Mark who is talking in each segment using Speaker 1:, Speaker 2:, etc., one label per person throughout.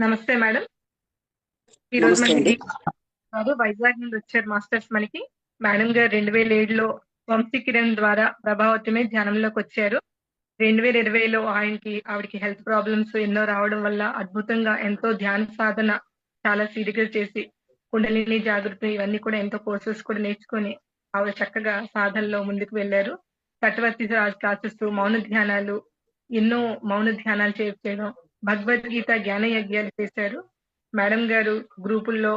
Speaker 1: నమస్తే మేడం. ఈ రోజు
Speaker 2: నమస్తే
Speaker 1: మనకి
Speaker 2: అండి.
Speaker 1: గారు వైజాగ్ నుండి వచ్చారు మాస్టర్స్ మనకి. మేడం గారు 2007లో వంశీ కిరణ్ ద్వారా ప్రభావతమే ధ్యానంలోకి వచ్చారు. 2020లో ఆవిడకి హెల్త్ ప్రాబ్లమ్స్ ఎన్నో రావడం వల్ల అద్భుతంగా ఎంతో ధ్యాన సాధన చాలా సీరియస్‌గా చేసి కుండలిని జాగృతి ఇవన్నీ కూడా ఎంతో కోర్సెస్ కూడా నేర్చుకొని ఆవిడ చక్కగా సాధనలో ముందుకు వెళ్లారు. తటవర్తి క్లాసెస్, మౌన ధ్యానాలు, ఎన్నో మౌన ధ్యానాలు చేయడం, భగవద్గీత జ్ఞాన యజ్ఞాలు చేశారు. మేడం గారు గ్రూపుల్లో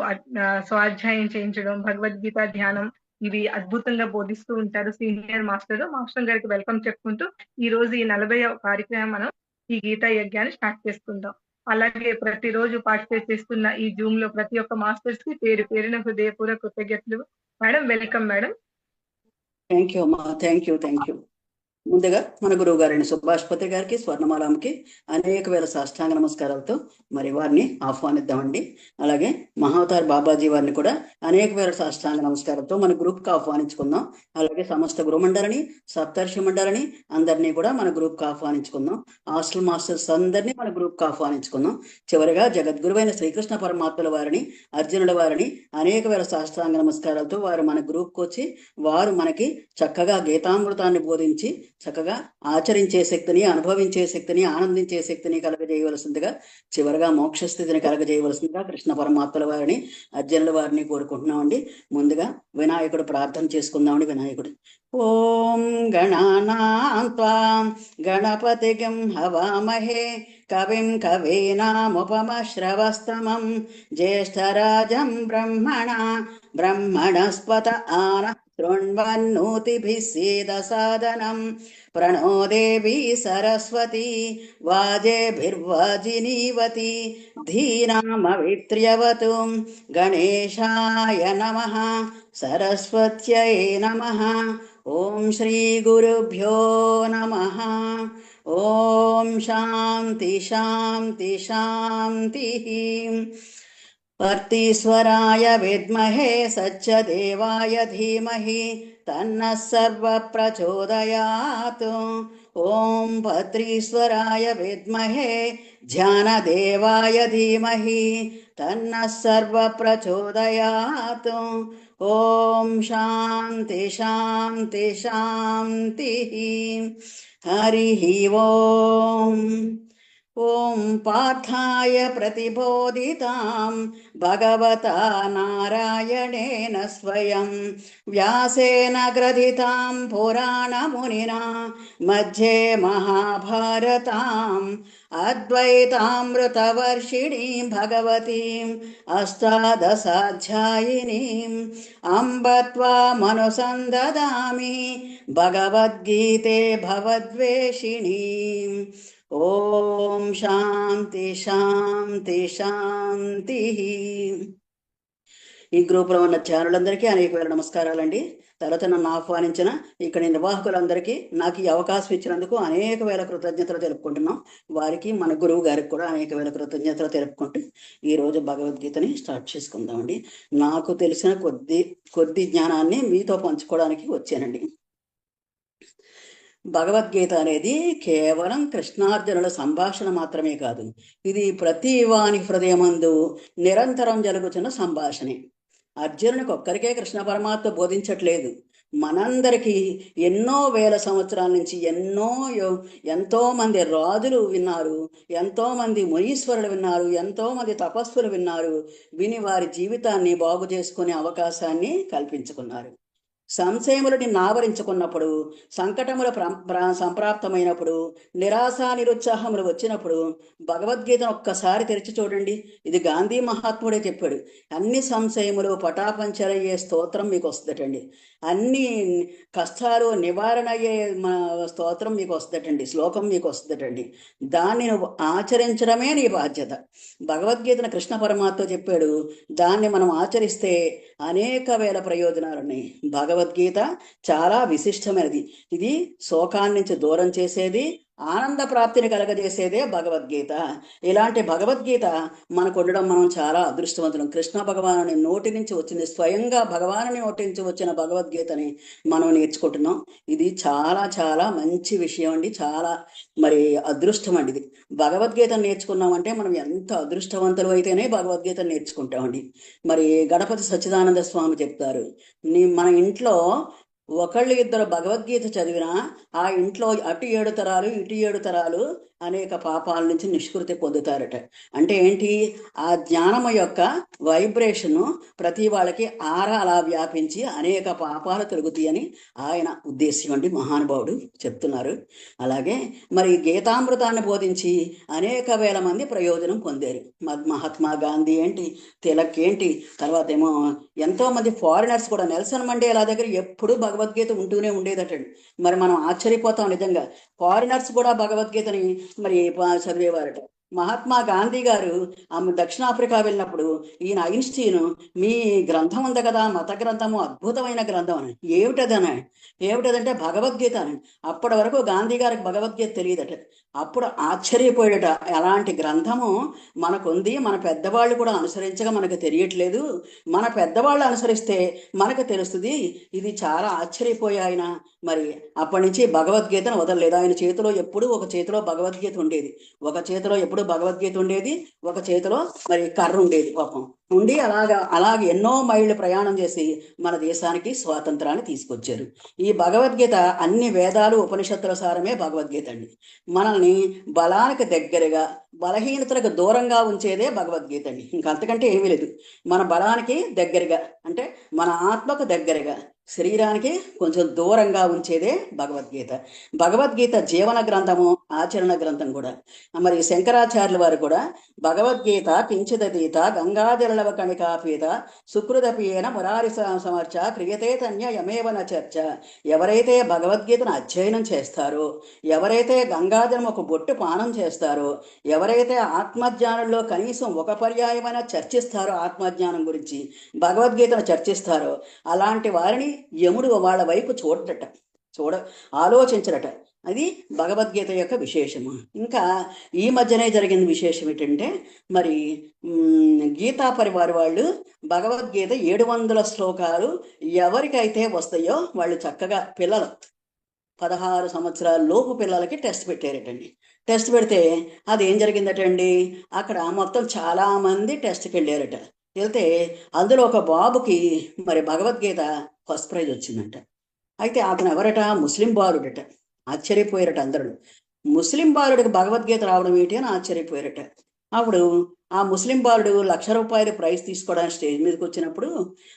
Speaker 1: స్వాధ్యాయం చేయించడం, భగవద్గీత ధ్యానం ఇవి అద్భుతంగా బోధిస్తూ ఉంటారు. సీనియర్ మాస్టర్ గారికి వెల్కమ్ చెప్పుకుంటూ ఈ రోజు ఈ 40వ కార్యక్రమం మనం ఈ గీతా యజ్ఞాన్ని స్టార్ట్ చేసుకుందాం. అలాగే ప్రతిరోజు పార్టిసిపేట్ చేస్తున్న ఈ జూమ్ లో ప్రతి ఒక్క మాస్టర్స్ కి పేరు పేరున హృదయపూర్వక కృతజ్ఞతలు. Madam welcome madam.
Speaker 2: Thank you అమ్మా. Thank you. ముందుగా మన గురువు గారిని సుభాష్పతి గారికి, స్వర్ణమాలమ్మకి అనేక వేల సాష్టాంగ నమస్కారాలతో మరి వారిని ఆహ్వానిద్దామండి. అలాగే మహావతార్ బాబాజీ వారిని కూడా అనేక వేల సాష్టాంగ నమస్కారాలతో మన గ్రూప్కి ఆహ్వానించుకుందాం. అలాగే సమస్త గురుమండలిని, సప్తర్షి మండలిని అందరినీ కూడా మన గ్రూప్కి ఆహ్వానించుకుందాం. హాస్టల్ మాస్టర్స్ అందరినీ మన గ్రూప్కి ఆహ్వానించుకుందాం. చివరిగా జగద్గురువైన శ్రీకృష్ణ పరమాత్ముల వారిని, అర్జునుల వారిని అనేక వేల సాష్టాంగ నమస్కారాలతో వారు మన గ్రూప్కి వచ్చి వారు మనకి చక్కగా గీతామృతాన్ని బోధించి చక్కగా ఆచరించే శక్తిని, అనుభవించే శక్తిని, ఆనందించే శక్తిని కలగజేయవలసిందిగా, చివరిగా మోక్ష స్థితిని కలగజేయవలసిందిగా కృష్ణ పరమాత్మల వారిని, అర్జునుల వారిని కోరుకుంటున్నామండి. ముందుగా వినాయకుడు ప్రార్థన చేసుకుందామండి. వినాయకుడు ఓం గణానాం త్వాం గణపతిగం హవామహే కవిం కవీనాముపమశ్రవస్తమం జ్యేష్ఠరాజం బ్రహ్మణస్పత ఆన శృण्वन्नोतिभिः सीदसादनं प्रणो देवी सरस्वती वाजेभिर्वाजिनीवती धीनामवित्र्यवतु गणेशाय नमः सरस्वत्यै नमः ॐ श्रीगुरुभ्यो नमः ॐ शान्ति शान्ति शान्तिः पर्तीश्वराय विद्महे सच्चदेवाय धीमहि तन्नः सर्वः प्रचोदयात् ॐ पत्रीश्वराय विद्महे ध्यानदेवाय धीमहि तन्नः सर्वः प्रचोदयात् ॐ शान्ति शान्ति शान्तिः हरिः ओम् ॐ पार्थाय प्रतिबोधितां भगवता नारायणेन स्वयं व्यासेन ग्रथितां पुराणमुनिना मध्ये महाभारताम् अद्वैतामृतवर्षिणीं भगवतीम् अष्टादशाध्यायिनीम् अम्ब त्वामनुसन्ददामि भगवद्गीते भवद्वेषिणीम् ఓం శాంతి శాంతి శాంతి. ఈ గ్రూపులో ఉన్న ధ్యానులందరికీ అనేక వేల నమస్కారాలండి. తర్వాత నన్ను ఆహ్వానించిన ఇక్కడి నిర్వాహకులందరికీ నాకు ఈ అవకాశం ఇచ్చినందుకు అనేక వేల కృతజ్ఞతలు తెలుపుకుంటున్నాం. వారికి మన గురువు గారికి కూడా అనేక వేల కృతజ్ఞతలు తెలుపుకుంటూ ఈరోజు భగవద్గీతని స్టార్ట్ చేసుకుందామండి. నాకు తెలిసిన కొద్ది జ్ఞానాన్ని మీతో పంచుకోవడానికి వచ్చానండి. భగవద్గీత అనేది కేవలం కృష్ణార్జునుల సంభాషణ మాత్రమే కాదు, ఇది ప్రతి వాని హృదయమందు నిరంతరం జరుగుతున్న సంభాషణే. అర్జునునికి ఒక్కరికే కృష్ణ పరమాత్మ బోధించట్లేదు, మనందరికీ ఎన్నో వేల సంవత్సరాల నుంచి ఎంతో మంది రాజులు విన్నారు, ఎంతో మంది మునీశ్వరులు విన్నారు, ఎంతో మంది తపస్సులు విన్నారు. విని వారి జీవితాన్ని బాగు చేసుకునే అవకాశాన్ని కల్పించుకున్నారు. సంశయములని నావరించుకున్నప్పుడు, సంకటములు సంప్రాప్తమైనప్పుడు, నిరాశ నిరుత్సాహములు వచ్చినప్పుడు భగవద్గీతను ఒక్కసారి తెరిచి చూడండి. ఇది గాంధీ మహాత్ముడే చెప్పాడు. అన్ని సంశయములు పటాపంచలయ్యే స్తోత్రం మీకు వస్తుందటండి. అన్ని కష్టాలు నివారణ అయ్యే స్తోత్రం మీకు వస్తుందటండి, శ్లోకం మీకు వస్తుందటండి. దాన్ని నువ్వు ఆచరించడమే నీ బాధ్యత. భగవద్గీతను కృష్ణ పరమాత్మ చెప్పాడు, దాన్ని మనం ఆచరిస్తే అనేక వేల ప్రయోజనాలు ఉన్నాయి. భగవద్గీత చాలా విశిష్టమైనది. ఇది శోకాన్ని నుంచి దూరం చేసేది, ఆనంద ప్రాప్తిని కలగజేసేదే భగవద్గీత. ఇలాంటి భగవద్గీత మనకు ఉండడం మనం చాలా అదృష్టవంతులం. కృష్ణ భగవానుని నోటి నుంచి వచ్చింది, స్వయంగా భగవానుని నోటి నుంచి వచ్చిన భగవద్గీతని మనం నేర్చుకుంటున్నాం. ఇది చాలా చాలా మంచి విషయం అండి, చాలా మరి అదృష్టం అండి ఇది. భగవద్గీత నేర్చుకున్నామంటే మనం ఎంత అదృష్టవంతులు అయితేనే భగవద్గీత నేర్చుకుంటామండి. మరి గణపతి సచ్చిదానంద స్వామి చెప్తారు, మన ఇంట్లో ఒకళ్ళు ఇద్దరు భగవద్గీత చదివినా ఆ ఇంట్లో అటు 7 తరాలు ఇటు 7 తరాలు అనేక పాపాల నుంచి నిష్కృతి పొందుతారట. అంటే ఏంటి? ఆ జ్ఞానము యొక్క వైబ్రేషను ప్రతి వాళ్ళకి అలా వ్యాపించి అనేక పాపాలు తొలగుతాయని ఆయన ఉద్దేశ్యం అండి, మహానుభావుడు చెప్తున్నారు. అలాగే మరి గీతామృతాన్ని బోధించి అనేక వేల మంది ప్రయోజనం పొందారు. మహాత్మా గాంధీ ఏంటి, తిలక్ ఏంటి, తర్వాత ఏమో ఎంతోమంది ఫారినర్స్ కూడా, నెల్సన్ మండేలా దగ్గర ఎప్పుడూ భగవద్గీత ఉంటూనే ఉండేదటండి. మరి మనం ఆశ్చర్యపోతాం నిజంగా, ఫారినర్స్ కూడా భగవద్గీతని మరి చదివేవారట. మహాత్మా గాంధీ గారు ఆమె దక్షిణాఫ్రికా వెళ్ళినప్పుడు ఈయన ఐన్స్టీన్, మీ గ్రంథం ఉంది కదా, మత గ్రంథము, అద్భుతమైన గ్రంథం అని. ఏమిటదంటే భగవద్గీత అని. అప్పటి వరకు గాంధీ గారికి భగవద్గీత తెలియదట. అప్పుడు ఆశ్చర్యపోయాడట, ఎలాంటి గ్రంథము మనకుంది, మన పెద్దవాళ్ళు కూడా అనుసరించగా మనకు తెలియట్లేదు, మన పెద్దవాళ్ళు అనుసరిస్తే మనకు తెలుస్తుంది. ఇది చాలా ఆశ్చర్యపోయి ఆయన మరి అప్పటి నుంచి భగవద్గీతను వదలలేదు. ఆయన చేతిలో ఎప్పుడు ఒక చేతిలో భగవద్గీత ఉండేది, ఒక చేతిలో ఎప్పుడు భగవద్గీత ఉండేది, ఒక చేతిలో మరి కర్ర ఉండేది పాపం ఉండి, అలాగే ఎన్నో మైళ్ళు ప్రయాణం చేసి మన దేశానికి స్వాతంత్రాన్ని తీసుకొచ్చారు. ఈ భగవద్గీత అన్ని వేదాలు ఉపనిషత్తుల సారమే భగవద్గీత అండి. మనల్ని బలానికి దగ్గరగా బలహీనతలకు దూరంగా ఉంచేదే భగవద్గీత అండి. ఇంకంతకంటే ఏమీ లేదు. మన బలానికి దగ్గరగా అంటే మన ఆత్మకు దగ్గరగా, శరీరానికి కొంచెం దూరంగా ఉంచేదే భగవద్గీత. భగవద్గీత జీవన గ్రంథము, ఆచరణ గ్రంథం కూడా. మరి శంకరాచార్యుల వారు కూడా భగవద్గీత కించిదతీత గంగాజలవ కణికాపీత సుకృతపీయన మురారి సమర్చ క్రియతే తన్య యమేవన చర్చ. ఎవరైతే భగవద్గీతను అధ్యయనం చేస్తారో, ఎవరైతే గంగాజలం ఒక బొట్టు పానం చేస్తారో, ఎవరైతే ఆత్మజ్ఞానంలో కనీసం ఒక పర్యాయమైనా చర్చిస్తారో, ఆత్మజ్ఞానం గురించి భగవద్గీతను చర్చిస్తారో, అలాంటి వారిని యముడు వాళ్ళ వైపు ఆలోచించరట. అది భగవద్గీత యొక్క విశేషము. ఇంకా ఈ మధ్యనే జరిగిన విశేషం ఏంటంటే, మరి గీతా పరివార్ వాళ్ళు భగవద్గీత 700 శ్లోకాలు ఎవరికైతే వస్తాయో వాళ్ళు చక్కగా పిల్లలు 16 సంవత్సరాల లోపు పిల్లలకి టెస్ట్ పెట్టారటండి. టెస్ట్ పెడితే అది ఏం జరిగిందటండి, అక్కడ మొత్తం చాలామంది టెస్ట్కి వెళ్ళారట. వెళ్తే అందులో ఒక బాబుకి మరి భగవద్గీత ఫస్ట్ ప్రైజ్ వచ్చిందంట. అయితే అతను ఎవరట? ముస్లిం బాలుడట. ఆశ్చర్యపోయారట అందరూ. ముస్లిం బాలుడికి భగవద్గీత రావడం ఏంటి అని ఆశ్చర్యపోయారట. అప్పుడు ఆ ముస్లిం బాలుడు ₹1,00,000 ప్రైజ్ తీసుకోవడానికి స్టేజ్ మీదకి వచ్చినప్పుడు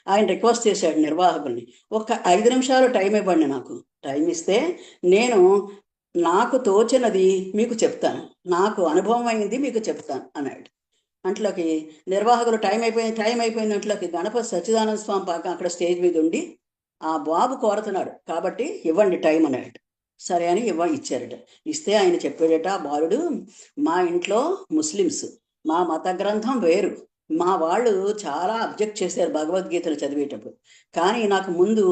Speaker 2: ఆయన రిక్వెస్ట్ చేశాడు నిర్వాహకుల్ని, ఒక 5 నిమిషాలు టైం ఇవ్వండి, నాకు టైం ఇస్తే నేను నాకు తోచినది మీకు చెప్తాను, నాకు అనుభవం అయింది మీకు చెప్తాను అన్నాడు. అంట్లోకి నిర్వాహకులు టైం అయిపోయింది అంట్లోకి గణపతి సచ్చిదానంద స్వామి పాక అక్కడ స్టేజ్ మీద ఉండి, ఆ బాబు కోరుతున్నాడు కాబట్టి ఇవ్వండి టైం అన్నాడు. సరే అని ఇచ్చారట. ఇస్తే ఆయన చెప్పాడట, బాలుడు, మా ఇంట్లో ముస్లిమ్స్, మా మత గ్రంథం వేరు, మా వాళ్ళు చాలా అబ్జెక్ట్ చేశారు భగవద్గీతను చదివేటప్పుడు. కానీ నాకు ముందు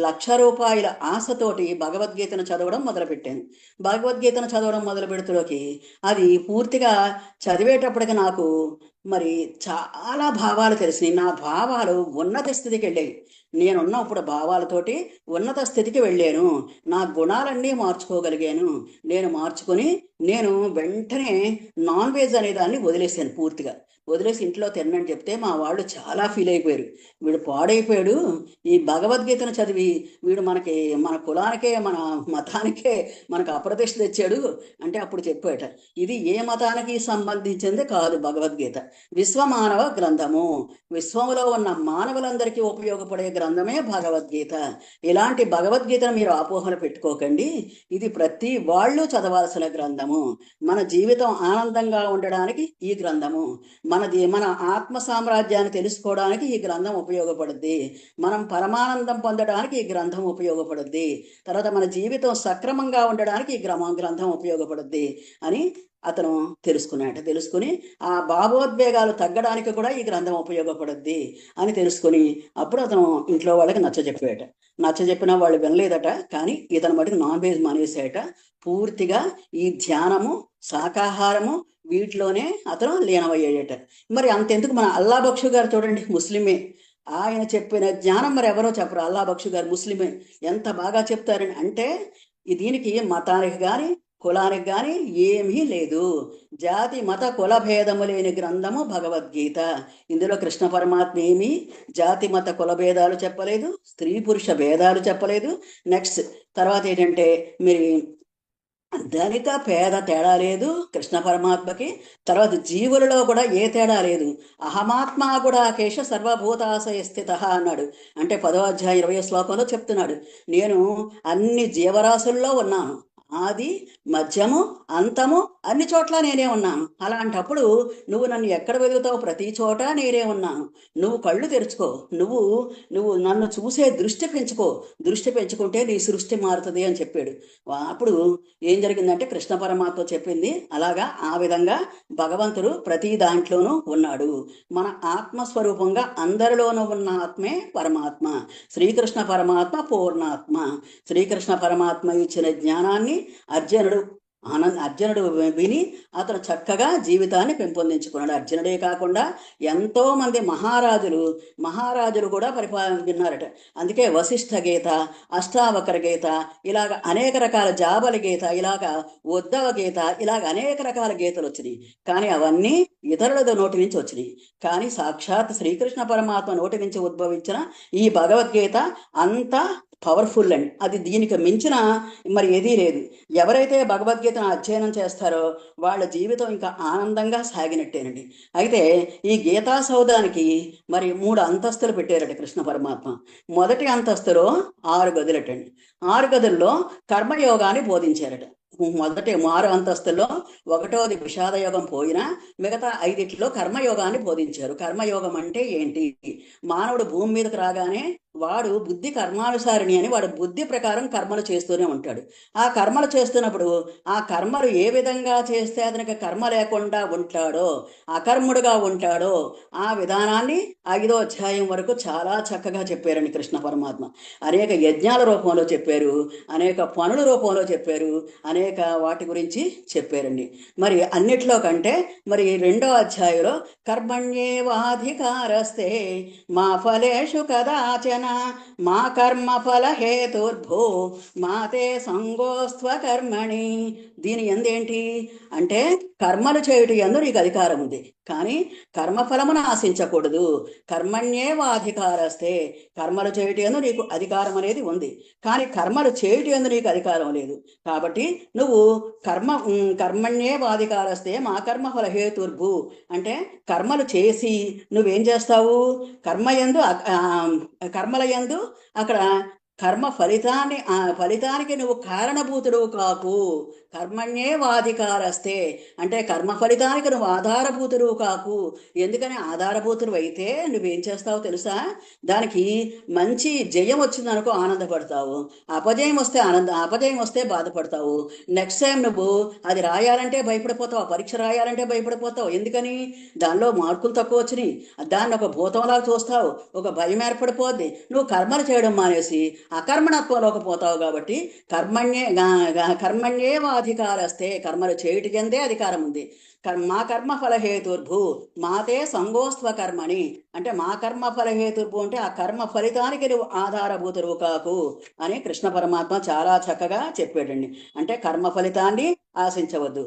Speaker 2: ₹1,00,000 ఆశతోటి భగవద్గీతను చదవడం మొదలుపెట్టాను. భగవద్గీతను చదవడం మొదలు పెడుతులోకి అది పూర్తిగా చదివేటప్పటికి నాకు మరి చాలా భావాలు తెలిసినాయి. నా భావాలు ఉన్నత స్థితికి వెళ్ళాయి. నేనున్నప్పుడు భావాలతోటి ఉన్నత స్థితికి వెళ్ళాను. నా గుణాలన్నీ మార్చుకోగలిగాను. నేను మార్చుకొని నేను వెంటనే నాన్ వెజ్ అనే దాన్ని వదిలేశాను. పూర్తిగా వదిలేసి ఇంట్లో తినని చెప్తే మా వాళ్ళు చాలా ఫీల్ అయిపోయారు. వీడు పాడైపోయాడు, ఈ భగవద్గీతను చదివి వీడు మన కులానికే మన మతానికే మనకు అప్రతిష్ట తెచ్చాడు అంటే అప్పుడు చెప్పాట, ఇది ఏ మతానికి సంబంధించింది కాదు భగవద్గీత, విశ్వమానవ గ్రంథము, విశ్వంలో ఉన్న మానవులందరికీ ఉపయోగపడే గ్రంథమే భగవద్గీత. ఇలాంటి భగవద్గీతను మీరు అపోహలు పెట్టుకోకండి. ఇది ప్రతి వాళ్ళు చదవాల్సిన గ్రంథము. మన జీవితం ఆనందంగా ఉండడానికి ఈ గ్రంథము, మన ఆత్మ సామ్రాజ్యాన్ని తెలుసుకోవడానికి ఈ గ్రంథం ఉపయోగపడుద్ది, మనం పరమానందం పొందడానికి ఈ గ్రంథం ఉపయోగపడుద్ది, తర్వాత మన జీవితం సక్రమంగా ఉండడానికి ఈ గ్రంథం ఉపయోగపడుద్ది అని అతను తెలుసుకుని ఆ భావోద్వేగాలు తగ్గడానికి కూడా ఈ గ్రంథం ఉపయోగపడుద్ది అని తెలుసుకుని అప్పుడు అతను ఇంట్లో వాళ్ళకి నచ్చజెప్పినా వాళ్ళు వినలేదట. కానీ ఇతను మటుకు నాన్ వెజ్ మానేసాయట. పూర్తిగా ఈ ధ్యానము, శాకాహారము వీటిలోనే అతను లీనమయ్యాడట. మరి అంతెందుకు, మన అల్లా బక్షు గారు చూడండి, ముస్లిమే. ఆయన చెప్పిన జ్ఞానం మరి ఎవరో చెప్పరు. అల్లా బక్షు గారు ముస్లిమే. ఎంత బాగా చెప్తారని అంటే దీనికి మతానికి కానీ కులానికి కానీ ఏమీ లేదు. జాతి మత కుల భేదము లేని గ్రంథము భగవద్గీత. ఇందులో కృష్ణ పరమాత్మ ఏమీ జాతి మత కుల భేదాలు చెప్పలేదు, స్త్రీ పురుష భేదాలు చెప్పలేదు. నెక్స్ట్ తర్వాత ఏంటంటే మీరు ధనిక పేద తేడా లేదు కృష్ణ పరమాత్మకి. తర్వాత జీవులలో కూడా ఏ తేడా లేదు. అహమాత్మ కూడా కేశ సర్వభూతాశయ స్థిత అన్నాడు. అంటే 10వ అధ్యాయం 20వ శ్లోకంలో చెప్తున్నాడు, నేను అన్ని జీవరాశుల్లో ఉన్నాను, ఆది మధ్యము అంతము అన్ని చోట్ల నేనే ఉన్నాను. అలాంటప్పుడు నువ్వు నన్ను ఎక్కడ వెతుకుతావు? ప్రతి చోట నేనే ఉన్నాను. నువ్వు కళ్ళు తెరుచుకో, నువ్వు నన్ను చూసే దృష్టి పెంచుకుంటే నీ సృష్టి మారుతుంది అని చెప్పాడు. అప్పుడు ఏం జరిగిందంటే కృష్ణ పరమాత్మ చెప్పింది అలాగా, ఆ విధంగా భగవంతుడు ప్రతి దాంట్లోనూ ఉన్నాడు. మన ఆత్మస్వరూపంగా అందరిలోనూ ఉన్న ఆత్మే పరమాత్మ. శ్రీకృష్ణ పరమాత్మ పూర్ణాత్మ. శ్రీకృష్ణ పరమాత్మ ఇచ్చిన జ్ఞానాన్ని అర్జునుడు విని అతను చక్కగా జీవితాన్ని పెంపొందించుకున్నాడు. అర్జునుడే కాకుండా ఎంతో మంది మహారాజులు కూడా విన్నారట. అందుకే వశిష్ఠ గీత, అష్టావకర గీత, ఇలాగ అనేక రకాల జాబలి గీత, ఇలాగ ఉద్ధవ గీత, ఇలాగ అనేక రకాల గీతలు వచ్చినాయి. కానీ అవన్నీ ఇతరుల నోటి నుంచి వచ్చినాయి. కానీ సాక్షాత్ శ్రీకృష్ణ పరమాత్మ నోటి నుంచి ఉద్భవించిన ఈ భగవద్గీత అంత పవర్ఫుల్ అండి. అది దీనికి మించిన మరి ఏదీ లేదు. ఎవరైతే భగవద్గీతను అధ్యయనం చేస్తారో వాళ్ళ జీవితం ఇంకా ఆనందంగా సాగినట్టేనండి. అయితే ఈ గీతా సౌధానికి మరి 3 అంతస్తులు పెట్టారట కృష్ణ పరమాత్మ. మొదటి అంతస్తులో 6 గదులటండి. 6 గదుల్లో కర్మయోగాన్ని బోధించారట. మొదటి 6 అంతస్తుల్లో 1వది విషాదయోగం పోయినా మిగతా 5 కర్మయోగాన్ని బోధించారు. కర్మయోగం అంటే ఏంటి? మానవుడు భూమి మీదకి రాగానే వాడు బుద్ధి కర్మానుసారిణి అని వాడు బుద్ధి ప్రకారం కర్మలు చేస్తూనే ఉంటాడు. ఆ కర్మలు చేస్తున్నప్పుడు ఆ కర్మలు ఏ విధంగా చేస్తే అతనికి కర్మ లేకుండా ఉంటాడో, అకర్ముడుగా ఉంటాడో ఆ విధానాన్ని 5వ అధ్యాయం వరకు చాలా చక్కగా చెప్పారండి కృష్ణ పరమాత్మ. అనేక యజ్ఞాల రూపంలో చెప్పారు, అనేక పనుల రూపంలో చెప్పారు, అనేక వాటి గురించి చెప్పారండి. మరి అన్నిట్లో కంటే మరి 2వ అధ్యాయంలో కర్మణ్యేవాధికారస్తే మా ఫలేషు కదాచన మా కర్మ ఫల హేతుర్భో మాతే సంగోస్త్వ కర్మణి. దీని ఎందేంటి అంటే కర్మలు చేయుట యందు నీకు అధికారం ఉంది, కానీ కర్మఫలమును ఆశించకూడదు. కర్మణ్యేవాధికారస్తే, కర్మలు చేయుట యందు నీకు అధికారం అనేది ఉంది, కానీ కర్మలు చేయుట యందు నీకు అధికారం లేదు. కాబట్టి నువ్వు కర్మణ్యేవాధికారస్తే మా కర్మ ఫల హేతుర్భు అంటే కర్మలు చేసి నువ్వేం చేస్తావు? కర్మల యందు అక్కడ కర్మ ఫలితానికి నువ్వు కారణభూతుడు కాకు. కర్మణ్యేవాధికారస్తే అంటే కర్మ ఫలితానికి నువ్వు ఆధారభూతుడు కాకు. ఎందుకని ఆధారభూతుడు అయితే నువ్వేం చేస్తావు తెలుసా? దానికి మంచి జయం వచ్చిందనుకో ఆనందపడతావు, అపజయం వస్తే బాధపడతావు. నెక్స్ట్ టైం నువ్వు అది రాయాలంటే భయపడిపోతావు, పరీక్ష రాయాలంటే భయపడిపోతావు. ఎందుకని? దానిలో మార్కులు తక్కువ వచ్చినాయి, దాన్ని ఒక భూతంలాగా చూస్తావు, ఒక భయం ఏర్పడిపోద్ది. నువ్వు కర్మలు చేయడం మానేసి అకర్మణత్వంలోకి పోతావు. కాబట్టి కర్మణ్యేవాధికారస్తే, కర్మలు చేయుటందే అధికారం ఉంది. మా కర్మ ఫలహేతుర్భు మాతే సంగోస్త్వ కర్మణి అంటే మా కర్మ ఫలహేతుర్భు అంటే ఆ కర్మ ఫలితానికి నువ్వు ఆధారభూతురువు కాకు అని కృష్ణ పరమాత్మ చాలా చక్కగా చెప్పాడండి. అంటే కర్మ ఫలితాన్ని ఆశించవద్దు,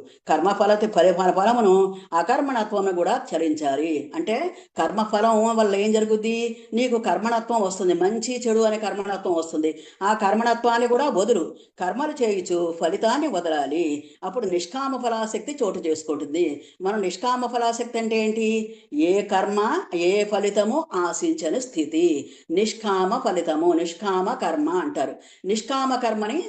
Speaker 2: ఫలమును అకర్మణత్వం కూడా చరించాలి. అంటే కర్మఫలం వల్ల ఏం జరుగుద్ది? నీకు కర్మణత్వం వస్తుంది, మంచి చెడు అనే కర్మణత్వం వస్తుంది. ఆ కర్మణత్వాన్ని కూడా వదులు, కర్మలు చేయుచు ఫలితాన్ని వదలాలి. అప్పుడు నిష్కామ ఫలాశక్తి చోటు చేసుకుంటుంది. మనం నిష్కామ ఫలాసక్తి అంటే ఏంటి? ఏ కర్మ ఏ ఫలితము ఆశించని స్థితి నిష్కామ ఫలితము, నిష్కామ కర్మ అంటారు. నిష్కామ కర్మని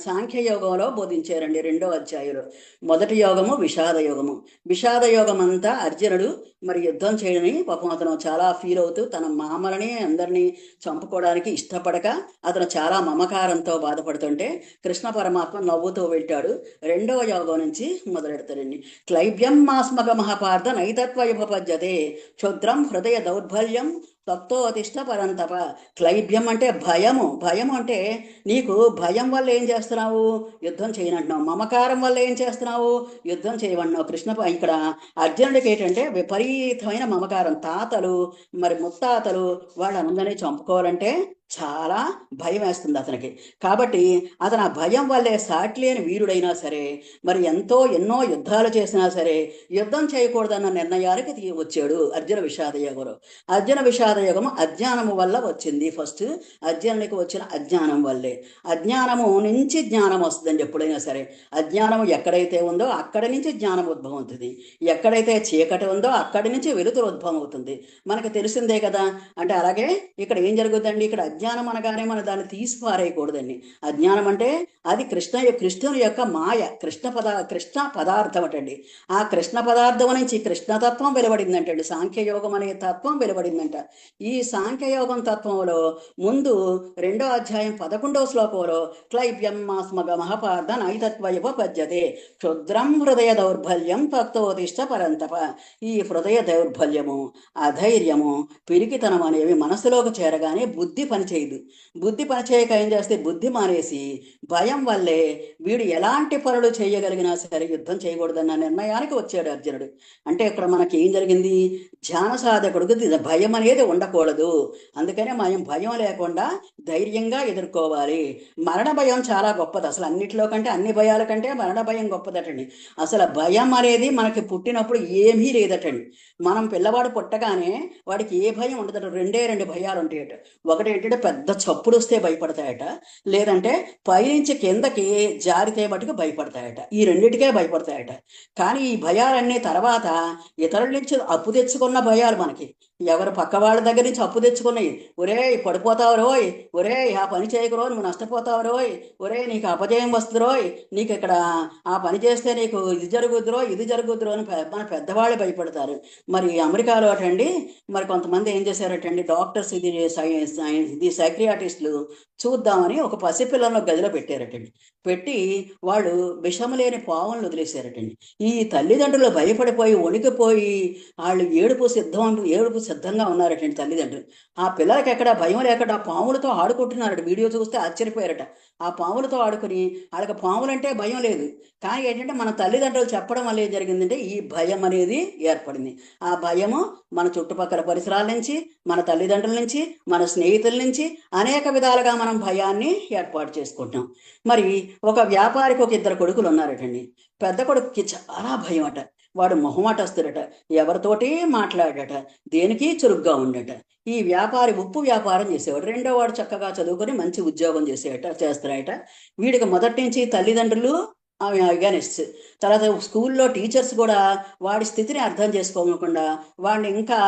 Speaker 2: సాంఖ్య యోగంలో బోధించారండి 2వ అధ్యాయంలో. మొదటి యోగము విషాద యోగము. విషాద యోగం అంతా అర్జునుడు మరి యుద్ధం చేయడని పాపం అతను చాలా ఫీల్ అవుతూ తన మామలని అందరినీ చంపుకోవడానికి ఇష్టపడక అతను చాలా మమకారంతో బాధపడుతుంటే కృష్ణ పరమాత్మ నవ్వుతూ వెళ్ళాడు. 2వ యోగం నుంచి మొదలెడతాడండి. క్లైబ్యం మాస్మక మహాపార్థ నైతత్వయుపపద్యతే క్షుద్రం హృదయ దౌర్బల్యం తత్వోతిష్ట పరంతప. క్లైబ్యం అంటే భయము. భయము అంటే నీకు భయం వల్ల ఏం చేస్తున్నావు? యుద్ధం చేయనంటున్నావు. మమకారం వల్ల ఏం చేస్తున్నావు? యుద్ధం చేయమంటున్నావు. ఇక్కడ అర్జునుడికి ఏంటంటే విపరీతమైన మమకారం. తాతలు మరి ముత్తాతలు వాళ్ళందరినీ చంపుకోవాలంటే చాలా భయం వేస్తుంది అతనికి. కాబట్టి అతను ఆ భయం వల్లే సాటి లేని వీరుడైనా సరే మరి ఎన్నో యుద్ధాలు చేసినా సరే యుద్ధం చేయకూడదన్న నిర్ణయానికి వచ్చాడు అర్జున విషాద యోగంలో. అర్జున విషాద యోగము అజ్ఞానము వల్ల వచ్చింది. ఫస్ట్ అర్జునునికి వచ్చిన అజ్ఞానం వల్లే. అజ్ఞానము నుంచి జ్ఞానం వస్తుందండి ఎప్పుడైనా సరే. అజ్ఞానము ఎక్కడైతే ఉందో అక్కడి నుంచి జ్ఞానం ఉద్భవం అవుతుంది. ఎక్కడైతే చీకటి ఉందో అక్కడి నుంచి వెలుతురు ఉద్భవం అవుతుంది. మనకు తెలిసిందే కదా. అంటే అలాగే ఇక్కడ ఏం జరుగుతుందండి? ఇక్కడ అజ్ఞానం అనగానే మనం దాన్ని తీసి పారేయకూడదండి. అజ్ఞానం అంటే అది కృష్ణుని యొక్క మాయ, కృష్ణ పదార్థం అటండి. ఆ కృష్ణ పదార్థం నుంచి కృష్ణతత్వం వెలువడిందంటండి. సాంఖ్యయోగం అనే తత్వం వెలువడిందంట. ఈ సాంఖ్యయోగం తత్వంలో ముందు 2వ అధ్యాయం 11వ శ్లోకంలో క్లైబ్యం మాస్మగ మహాపార్థ నైతత్వయుపపద్యతే క్షుద్రం హృదయ దౌర్బల్యం తత్వోతిష్ట పరంతప. ఈ హృదయ దౌర్బల్యము, అధైర్యము, పిరికితనం అనేవి మనసులోకి చేరగానే బుద్ధి పనిచేయదు. బుద్ధి పనిచేయక ఏం చేస్తే బుద్ధి మానేసి భయం వల్లే వీడు ఎలాంటి పనులు చేయగలిగినా సరే యుద్ధం చేయకూడదన్న నిర్ణయానికి వచ్చాడు అర్జునుడు. అంటే ఇక్కడ మనకి ఏం జరిగింది? ధ్యాన సాధకుడికి భయం అనేది ఉండకూడదు. అందుకనే మనం భయం లేకుండా ధైర్యంగా ఎదుర్కోవాలి. మరణ భయం చాలా గొప్పది. అసలు అన్నిటిలో కంటే, అన్ని భయాల కంటే మరణ భయం గొప్పదటండి. అసలు భయం అనేది మనకి పుట్టినప్పుడు ఏమీ లేదటండి. మనం పిల్లవాడు పుట్టగానే వాడికి ఏ భయం ఉండదట. 2 భయాలు ఉంటాయట. ఒకటి ఏంటంటే పెద్ద చప్పుడు వస్తే భయపడతాయట, లేదంటే పైనుంచి కిందకి జారితే మటుకు భయపడతాయట. ఈ రెండిటికే భయపడతాయట. కానీ ఈ భయాలన్నీ తర్వాత ఇతరుల నుంచి అప్పు తెచ్చుకున్న భయాలు మనకి. ఎవరు పక్క వాళ్ళ దగ్గర నుంచి అప్పు తెచ్చుకున్నాయి. ఒరే పడిపోతావు రోయ్, ఒరే ఆ పని చేయకురో నువ్వు నష్టపోతావు రోయ్, ఒరే నీకు అపజయం వస్తుంది రోయ్, నీకు ఇక్కడ ఆ పని చేస్తే నీకు ఇది జరుగుద్దురో ఇది జరుగుద్దురో అని మన పెద్దవాళ్ళు భయపడతారు. మరి అమెరికాలో అటండి మరి కొంతమంది ఏం చేశారటండి, డాక్టర్స్ ఇది సైక్రియాటిస్టులు చూద్దామని ఒక పసిపిల్లలను గదిలో పెట్టారటండి. పెట్టి వాళ్ళు విషము లేని పావులను వదిలేశారటండి. ఈ తల్లిదండ్రులు భయపడిపోయి వణికిపోయి వాళ్ళు ఏడుపు సిద్ధంగా ఉన్నారటండి తల్లిదండ్రులు. ఆ పిల్లలకి ఎక్కడ భయం లేకుండా పాములతో ఆడుకుంటున్నారట. వీడియో చూస్తే ఆశ్చర్యపోయారట. ఆ పాములతో ఆడుకుని వాళ్ళకి పాములంటే భయం లేదు. కానీ ఏంటంటే మన తల్లిదండ్రులు చెప్పడం వల్ల ఏం జరిగిందంటే ఈ భయం అనేది ఏర్పడింది. ఆ భయము మన చుట్టుపక్కల పరిసరాల నుంచి, మన తల్లిదండ్రుల నుంచి, మన స్నేహితుల నుంచి అనేక విధాలుగా మనం భయాన్ని ఏర్పాటు చేసుకుంటాం. మరి ఒక వ్యాపారికి ఒక 2 కొడుకులు ఉన్నారటండి. పెద్ద కొడుకుకి చాలా భయం అట. వాడు మొహమాటస్తుడట, ఎవరితోటి మాట్లాడట, దేనికి చురుగ్గా ఉండట. ఈ వ్యాపారి ఉప్పు వ్యాపారం చేసేవాడు. 2వ వాడు చక్కగా చదువుకొని మంచి ఉద్యోగం చేస్తారట. వీడికి మొదటి నుంచి తల్లిదండ్రులు అగెనిస్ట్. తర్వాత స్కూల్లో టీచర్స్ కూడా వాడి స్థితిని అర్థం చేసుకోకుండా వాడిని ఇంకా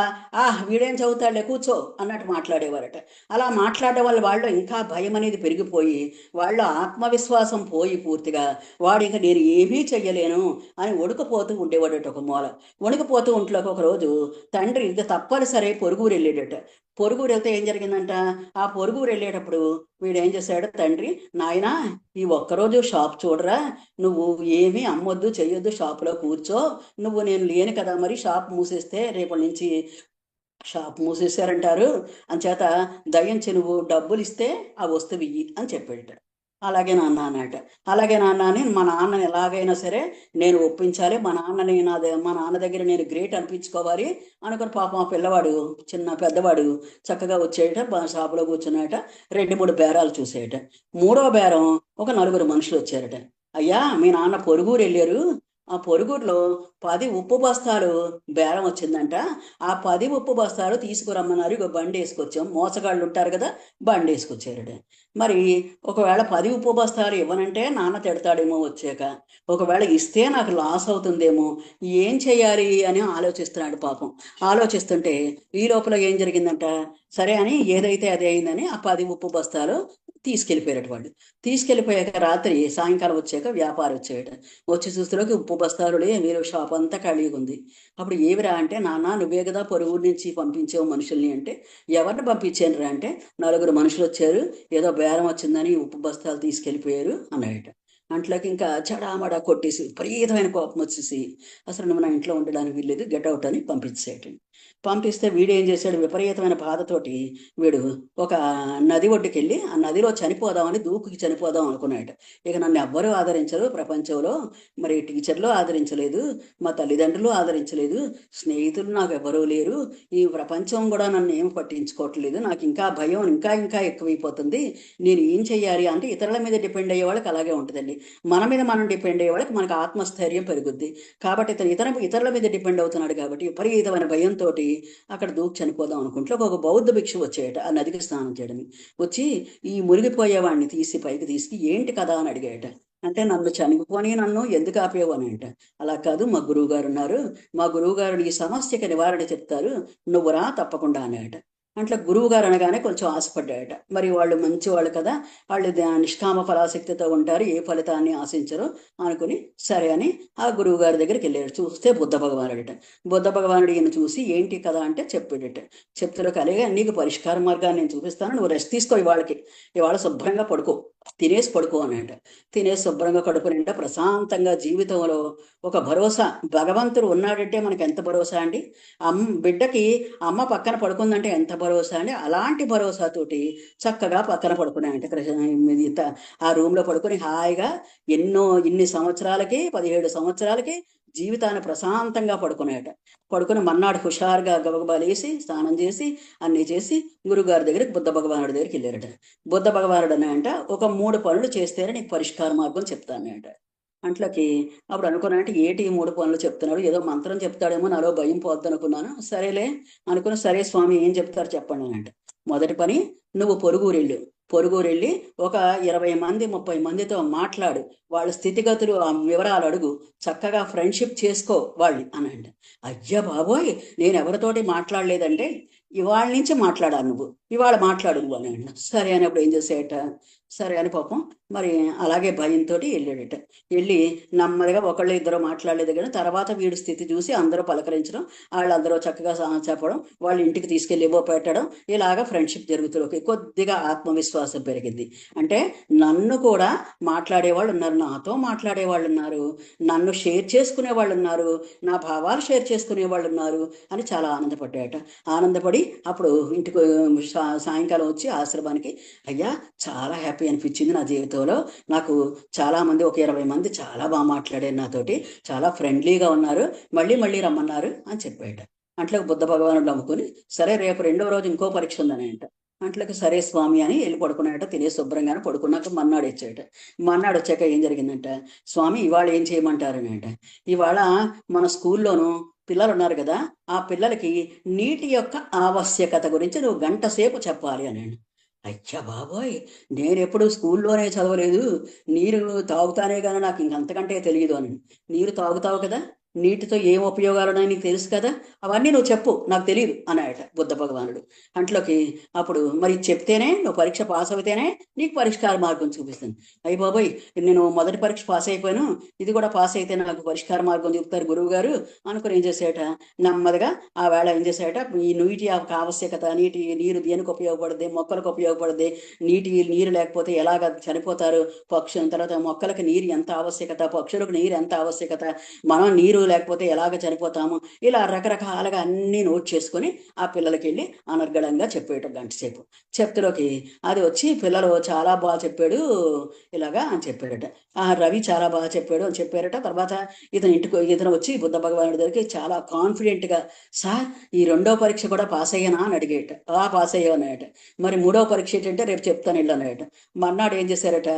Speaker 2: వీడేం చదువుతాడులే కూర్చో అన్నట్టు మాట్లాడేవారట. అలా మాట్లాడడం వల్ల వాళ్ళు ఇంకా భయం అనేది పెరిగిపోయి వాళ్ళు ఆత్మవిశ్వాసం పోయి పూర్తిగా వాడు ఇంకా నేను ఏమీ చెయ్యలేను అని వణుకుపోతూ ఉండేవాడట. ఒక మూల వణుకుపోతూ ఉంట్లోకి ఒకరోజు తండ్రి ఇది తప్పనిసరి పొరుగురు వెళ్ళాడట. పొరుగురు వెళ్తే ఏం జరిగిందంట, ఆ పొరుగురు వెళ్ళేటప్పుడు వీడేం చేశాడు, తండ్రి నాయనా ఈ ఒక్కరోజు షాప్ చూడరా, నువ్వు ఏమీ అమ్మొద్దు చెయ్యొద్దు, షాపులో కూర్చో, నేను లేను కదా మరి షాప్ మూసేస్తే రేపటి నుంచి షాప్ మూసేశారంటారు, అంచేత దయించి నువ్వు డబ్బులు ఇస్తే ఆ వస్తువు ఇయ్యి అని చెప్పాడట. అలాగే నాన్న అన్నట. అలాగే నాన్న అని మా నాన్నని ఎలాగైనా సరే నేను ఒప్పించాలి, మా నాన్న దగ్గర నేను గ్రేట్ అనిపించుకోవాలి అనుకుని పాపం ఆ పిల్లవాడు పెద్దవాడు చక్కగా వచ్చేయట. షాపులో కూర్చున్నాయట. 2-3 బేరాలు చూసేయట. 3వ బేరం ఒక 4 మనుషులు వచ్చారట. అయ్యా మీ నాన్న పొరుగురు వెళ్ళారు, ఆ పొరుగురులో 10 ఉప్పు బస్తాలు బేరం వచ్చిందంట. ఆ 10 ఉప్పు బస్తాలు తీసుకురమ్మన్నారు. ఇగో బండి వేసుకొచ్చాం. మోసగాళ్ళు ఉంటారు కదా, బండి వేసుకొచ్చారు. మరి ఒకవేళ 10 ఉప్పు బస్తాలు ఇవ్వనంటే నాన్న తిడతాడేమో వచ్చాక, ఒకవేళ ఇస్తే నాకు లాస్ అవుతుందేమో, ఏం చేయాలి అని ఆలోచిస్తున్నాడు పాపం. ఆలోచిస్తుంటే ఈ లోపల ఏం జరిగిందంట, సరే అని ఏదైతే అది అయిందని ఆ 10 ఉప్పు బస్తాలు తీసుకెళ్ళిపోయారట వాళ్ళు. తీసుకెళ్ళిపోయాక రాత్రి సాయంకాలం వచ్చాక వ్యాపారం వచ్చాయట. వచ్చి చూసేలోకి ఉప్పు బస్తాలుడే, మీరు షాప్ అంతా ఖాళీగా ఉంది. అప్పుడు ఏమిరా అంటే, నాన్న నువ్వే కదా పొరుగు నుంచి పంపించావు మనుషుల్ని అంటే, ఎవరిని పంపించానురా అంటే, 4 మనుషులు వచ్చారు, ఏదో బేరం వచ్చిందని ఉప్పు బస్తాలు తీసుకెళ్ళిపోయారు అన్నాడట. అంట్లోకి ఇంకా చడామడా కొట్టేసి విపరీతమైన కోపం వచ్చేసి, అసలు నువ్వు నా ఇంట్లో ఉండడానికి వీల్లేదు, గెట్అవుట్ అని పంపించేయటండి. పంపిస్తే వీడు ఏం చేశాడు, విపరీతమైన బాధతోటి వీడు ఒక నది ఒడ్డుకి వెళ్ళి ఆ నదిలో చనిపోదామని దూకుకి చనిపోదాం అనుకున్నాడు. ఇక నన్ను ఎవ్వరూ ఆదరించరు ప్రపంచంలో, మరి టీచర్లు ఆదరించలేదు, మా తల్లిదండ్రులు ఆదరించలేదు, స్నేహితులు నాకు ఎవరూ లేరు, ఈ ప్రపంచం కూడా నన్ను ఏమి పట్టించుకోవట్లేదు, నాకు ఇంకా భయం ఇంకా ఇంకా ఎక్కువైపోతుంది, నేను ఏం చెయ్యాలి అంటే, ఇతరుల మీద డిపెండ్ అయ్యే వాళ్ళకి అలాగే ఉంటుందండి. మన మీద మనం డిపెండ్ అయ్యే వాళ్ళకి మనకు ఆత్మస్థైర్యం పెరుగుద్ది. కాబట్టి ఇతరుల మీద డిపెండ్ అవుతున్నాడు కాబట్టి విపరీతమైన భయంతో అక్కడ దూకి చనిపోదాం అనుకుంటే ఒక బౌద్ధ భిక్షు వచ్చాయట ఆ నదికి స్నానం చేయడానికి. వచ్చి ఈ మునిగిపోయేవాడిని తీసి పైకి తీసుకు ఏంటి కదా అని అడిగాయట. అంటే నన్ను చనిపోని నన్ను ఎందుకు ఆపేవు అని అంట. అలా కాదు, మా గురువు గారు ఉన్నారు, మా గురువు గారు ఈ సమస్యకి నివారణ చెప్తారు, నువ్వు రా తప్పకుండా అన్నాయట. అట్లా గురువు గారు అనగానే కొంచెం ఆశపడ్డాయట. మరి వాళ్ళు మంచి వాళ్ళు కదా, వాళ్ళు నిష్కామ ఫలాసక్తితో ఉంటారు, ఏ ఫలితాన్ని ఆశించరు అనుకుని సరే అని ఆ గురువు గారి దగ్గరికి వెళ్ళాడు. చూస్తే బుద్ధ భగవానుడట. బుద్ధ భగవానుడు ఈయన చూసి ఏంటి కదా అంటే చెప్పాడట. చెప్తులోకి అలాగే నీకు పరిష్కార మార్గాన్ని నేను చూపిస్తాను, నువ్వు రెస్ట్ తీసుకో, ఇవాళ శుభ్రంగా పడుకో, తినేసి పడుకో అనంట. తినేసి శుభ్రంగా కడుపు నిండా ప్రశాంతంగా జీవితంలో ఒక భరోసా, భగవంతుడు ఉన్నాడంటే మనకి ఎంత భరోసా అండి. బిడ్డకి అమ్మ పక్కన పడుకుందంటే ఎంత భరోసా అండి. అలాంటి భరోసాతోటి చక్కగా పక్కన పడుకున్నాయంటే ఆ రూమ్లో పడుకొని హాయిగా ఇన్ని సంవత్సరాలకి 17 సంవత్సరాలకి జీవితాన్ని ప్రశాంతంగా పడుకున్నాయట. పడుకుని మన్నాడు హుషారుగా గబగబా లేసి స్నానం చేసి అన్నీ చేసి గురుగారి దగ్గరికి బుద్ధ భగవానుడి దగ్గరికి వెళ్ళారట. బుద్ధ భగవానుడు అంట ఒక 3 పనులు చేస్తేనే నీకు పరిష్కార మార్గం చెప్తానంట. అంట్లోకి అప్పుడు అనుకున్నానంటే ఏటి ఈ 3 పనులు చెప్తున్నాడు, ఏదో మంత్రం చెప్తాడేమో, నాలో భయం పోద్ది అనుకున్నాను. సరేలే అనుకుని, సరే స్వామి ఏం చెప్తారు చెప్పండి అని అంట. మొదటి పని, నువ్వు పొరుగురెళ్ళి ఒక 20 మంది 30 మందితో మాట్లాడు, వాళ్ళ స్థితిగతులు ఆ వివరాలు అడుగు, చక్కగా ఫ్రెండ్షిప్ చేసుకో వాళ్ళని అనండి. అయ్యా బాబోయ్, నేను ఎవరితోటి మాట్లాడలేదంటే, ఇవాళ నుంచి మాట్లాడాలి నువ్వు, ఇవాళ మాట్లాడు నువ్వు అని అంట. సరే అని అప్పుడు ఏం చేసేయట, సరే అని పాపం మరి అలాగే భయంతో వెళ్ళాడట. వెళ్ళి నెమ్మదిగా ఒకళ్ళు ఇద్దరు మాట్లాడలేదు, కానీ తర్వాత వీడి స్థితి చూసి అందరూ పలకరించడం, వాళ్ళందరూ చక్కగా చెప్పడం, వాళ్ళ ఇంటికి తీసుకెళ్ళి ఇవ్వ పెట్టడం, ఇలాగా ఫ్రెండ్షిప్ జరుగుతుంది. కొద్దిగా ఆత్మవిశ్వాసం పెరిగింది. అంటే నన్ను కూడా మాట్లాడేవాళ్ళు ఉన్నారు, నాతో మాట్లాడేవాళ్ళు ఉన్నారు, నన్ను షేర్ చేసుకునే వాళ్ళు ఉన్నారు, నా భావాలు షేర్ చేసుకునే వాళ్ళు ఉన్నారు అని చాలా ఆనందపడ్డాయట. ఆనందపడి అప్పుడు ఇంటికి సాయంకాలం వచ్చి ఆశ్రమానికి, అయ్యా చాలా హ్యాపీ అనిపించింది నా జీవితంలో, నాకు చాలామంది ఒక 20 మంది చాలా బాగా మాట్లాడారు నాతోటి, చాలా ఫ్రెండ్లీగా ఉన్నారు, మళ్ళీ మళ్ళీ రమ్మన్నారు అని చెప్పాట. అట్లకి బుద్ధ భగవానుడు నమ్ముకుని, సరే రేపు 2వ రోజు ఇంకో పరీక్ష ఉందని అంట. అట్లకి సరే స్వామి అని వెళ్ళి పడుకున్నాడట. తినేసి శుభ్రంగానే పడుకున్నాక మన్నాడు వచ్చాట. మన్నాడు వచ్చాక ఏం జరిగిందంట, స్వామి ఇవాళ ఏం చేయమంటారని అంట. ఇవాళ మన స్కూల్లోనూ పిల్లలు ఉన్నారు కదా, ఆ పిల్లలకి నీటి యొక్క ఆవశ్యకత గురించి నువ్వు 1 గంట సేపు చెప్పాలి అని. అయ్యా బాబోయ్, నేను ఎప్పుడు స్కూల్లోనే చదవలేదు, నీరు తాగుతానే కానీ నాకు ఇంకంతకంటే తెలియదు అని. నీరు తాగుతావు కదా, నీటితో ఏం ఉపయోగాలు ఉన్నాయో నీకు తెలుసు కదా, అవన్నీ నువ్వు చెప్పు, నాకు తెలియదు అన్నాడట బుద్ధ భగవానుడు. అంట్లోకి అప్పుడు మరి చెప్తేనే నువ్వు పరీక్ష పాస్ అవుతేనే నీకు పరిష్కార మార్గం చూపిస్తుంది. అయ్యి బాబోయ్, నేను మొదటి పరీక్ష పాస్ అయిపోయాను, ఇది కూడా పాస్ అయితే నాకు పరిష్కార మార్గం చెప్తారు గురువు గారు అనుకుని ఏం చేసేట, నెమ్మదిగా ఆ వేళ ఏం చేసేట, ఈ నీటి యొక్క ఆవశ్యకత, నీరు దేనికి ఉపయోగపడుతుంది, మొక్కలకు ఉపయోగపడుతుంది, నీరు లేకపోతే ఎలాగ చనిపోతారు పక్షులు, తర్వాత మొక్కలకు నీరు ఎంత ఆవశ్యకత, పక్షులకు నీరు ఎంత ఆవశ్యకత, మనం నీరు లేకపోతే ఎలాగ చనిపోతాము, ఇలా రకరకాలుగా అన్నీ నోట్ చేసుకొని ఆ పిల్లలకి వెళ్ళి అనర్గళంగా చెప్పేయటం గంట సేపు. చెప్తులోకి అది వచ్చి పిల్లలు చాలా బాగా చెప్పాడు ఇలాగా అని చెప్పాడట. రవి చాలా బాగా చెప్పాడు అని చెప్పారట. తర్వాత ఇతను వచ్చి బుద్ధ భగవానుడి దగ్గరికి చాలా కాన్ఫిడెంట్గా, సార్ ఈ రెండో పరీక్ష కూడా పాస్ అయ్యానా అని అడిగేట. పాస్ అయ్యా అన్నాయట. మరి మూడో పరీక్ష ఏంటంటే రేపు చెప్తాను ఇల్లు అన్నాయట. మర్నాడు ఏం చేశారట,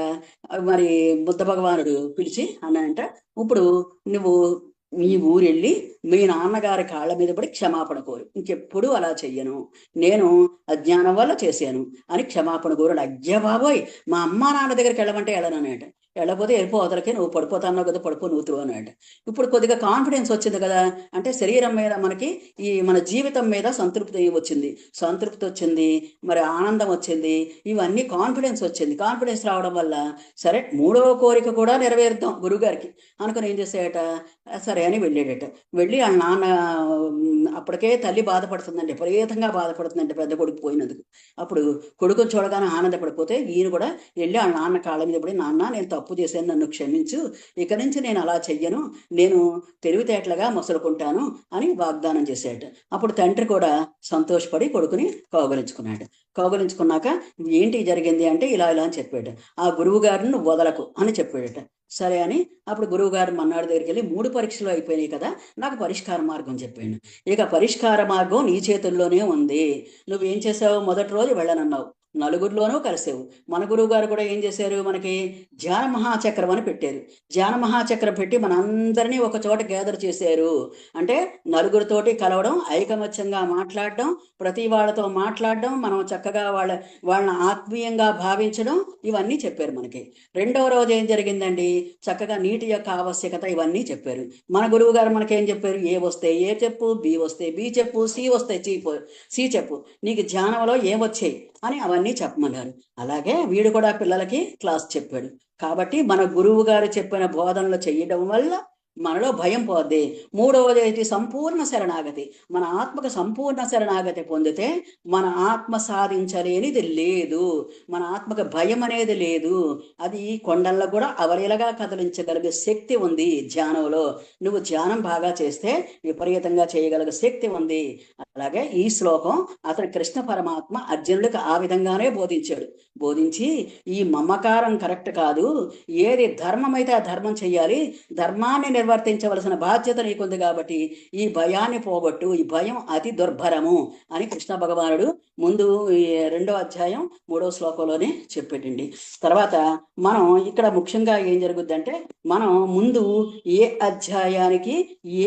Speaker 2: మరి బుద్ధ భగవానుడు పిలిచి అన్నాయంట, ఇప్పుడు నువ్వు మీ ఊరెళ్ళి మీ నాన్నగారి కాళ్ళ మీద పడి క్షమాపణ కోరు, ఇంకెప్పుడు అలా చెయ్యను, నేను అజ్ఞానం వల్ల చేశాను అని క్షమాపణ కోరు. అజ్ఞ బాబోయ్, మా అమ్మా నాన్న దగ్గరికి వెళ్ళమంటే వెళ్ళననేట. వెళ్ళకపోతే వెళ్ళిపో అవతలకే, నువ్వు పడిపోతాన్నావు కదా, పడిపో నువ్వు అన్నాడు. ఇప్పుడు కొద్దిగా కాన్ఫిడెన్స్ వచ్చింది కదా, అంటే శరీరం మీద మనకి ఈ మన జీవితం మీద సంతృప్తి వచ్చింది, మరి ఆనందం వచ్చింది, ఇవన్నీ కాన్ఫిడెన్స్ వచ్చింది. కాన్ఫిడెన్స్ రావడం వల్ల సరే మూడవ కోరిక కూడా నెరవేరుద్దాం గురువుగారికి అనుకుని ఏం చేశాడట, సరే అని వెళ్ళాడట. వెళ్ళి వాళ్ళ నాన్న, అప్పటికే తల్లి బాధపడుతుందండి, విపరీతంగా బాధపడుతుందండి పెద్ద కొడుకు పోయినందుకు. అప్పుడు కొడుకుని చూడగానే ఆనందపడిపోతే ఈయన కూడా వెళ్ళి వాళ్ళ నాన్న కాళ్ళ మీద పడి, నాన్న నేను తప్పు చేశాను, నన్ను క్షమించు, ఇక నుంచి నేను అలా చెయ్యను, నేను తెలివితేటలుగా మొసలుకుంటాను అని వాగ్దానం చేశాడట. అప్పుడు తండ్రి కూడా సంతోషపడి కొడుకుని కౌగలించుకున్నాక ఏంటి జరిగింది అంటే ఇలా ఇలా అని చెప్పాడు. ఆ గురువు గారిని వదలకు అని చెప్పాడట. సరే అని అప్పుడు గురువు గారు మన్నాడు దగ్గరికి వెళ్ళి 3 పరీక్షలు అయిపోయినాయి కదా, నాకు పరిష్కార మార్గం చెప్పాడు. ఇక పరిష్కార మార్గం నీ చేతుల్లోనే ఉంది. నువ్వేం చేసావు, మొదటి రోజు వెళ్ళనన్నావు, నలుగురిలోనూ కలిసావు. మన గురువు గారు కూడా ఏం చేశారు, మనకి ధ్యాన మహాచక్రం అని పెట్టారు. ధ్యాన మహాచక్రం పెట్టి మనందరినీ ఒక చోట గ్యాదర్ చేశారు. అంటే నలుగురితోటి కలవడం, ఐకమత్యంగా మాట్లాడడం, ప్రతి వాళ్ళతో మాట్లాడడం, మనం చక్కగా వాళ్ళని ఆత్మీయంగా భావించడం, ఇవన్నీ చెప్పారు మనకి. రెండవ రోజు ఏం జరిగిందండి, చక్కగా నీటి యొక్క ఆవశ్యకత ఇవన్నీ చెప్పారు. మన గురువు గారు మనకేం చెప్పారు, ఏ వస్తే ఏ చెప్పు, బి వస్తే బి చెప్పు, సి వస్తే సి చెప్పు, నీకు ధ్యానంలో ఏమొచ్చాయి అని అవన్నీ చెప్పమన్నారు. అలాగే వీడు కూడా పిల్లలకి క్లాస్ చెప్పాడు. కాబట్టి మన గురువు గారు చెప్పిన బోధనలు చేయడం వల్ల మనలో భయం పోద్ది. మూడవది అయితే సంపూర్ణ శరణాగతి. మన ఆత్మకు సంపూర్ణ శరణాగతి పొందితే మన ఆత్మ సాధించలేనిది లేదు, మన ఆత్మకు భయం అనేది లేదు. అది కొండల్లో కూడా అవలీలగా కదిలించగలిగే శక్తి ఉంది ధ్యానంలో. నువ్వు ధ్యానం బాగా చేస్తే విపరీతంగా చేయగలిగే శక్తి ఉంది. అలాగే ఈ శ్లోకం అతను కృష్ణ పరమాత్మ అర్జునుడికి ఆ విధంగానే బోధించి ఈ మమకారం కరెక్ట్ కాదు, ఏది ధర్మమైతే ఆ ధర్మం చెయ్యాలి, ధర్మాన్ని నిర్వర్తించవలసిన బాధ్యత నీకుంది, కాబట్టి ఈ భయాన్ని పోగొట్టు, ఈ భయం అతి దుర్భరము అని కృష్ణ భగవానుడు ముందు 2వ అధ్యాయం 3వ శ్లోకంలోనే చెప్పేటండి. తర్వాత మనం ఇక్కడ ముఖ్యంగా ఏం జరుగుద్దంటే, మనం ముందు ఏ అధ్యాయానికి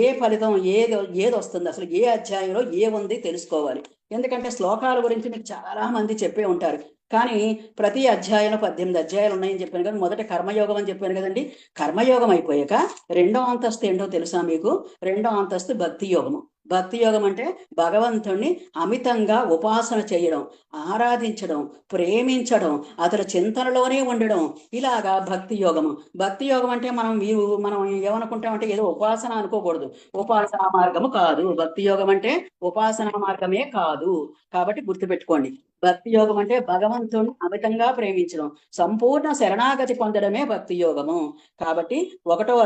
Speaker 2: ఏ ఫలితం ఏది వస్తుంది, అసలు ఏ అధ్యాయంలో ఏముంది తెలుసుకోవాలి. ఎందుకంటే శ్లోకాల గురించి మీకు చాలా మంది చెప్పే ఉంటారు, కానీ ప్రతి అధ్యాయంలో 18 అధ్యాయాలు ఉన్నాయని చెప్పాను కదా. మొదట కర్మయోగం అని చెప్పాను కదండి. కర్మయోగం అయిపోయాక 2వ అంతస్తు ఏంటో తెలుసా మీకు, 2వ అంతస్తు భక్తి యోగము. భక్తి యోగం అంటే భగవంతుణ్ణి అమితంగా ఉపాసన చేయడం, ఆరాధించడం, ప్రేమించడం, అతని చింతనలోనే ఉండడం, ఇలాగా భక్తి యోగము. భక్తి యోగం అంటే మనం ఏమనుకుంటామంటే ఏదో ఉపాసన అనుకోకూడదు, ఉపాసనా మార్గము కాదు. భక్తి యోగం అంటే ఉపాసనా మార్గమే కాదు. కాబట్టి గుర్తుపెట్టుకోండి, భక్తి యోగం అంటే భగవంతుని అమితంగా ప్రేమించడం, సంపూర్ణ శరణాగతి పొందడమే భక్తి యోగము. కాబట్టి 1వ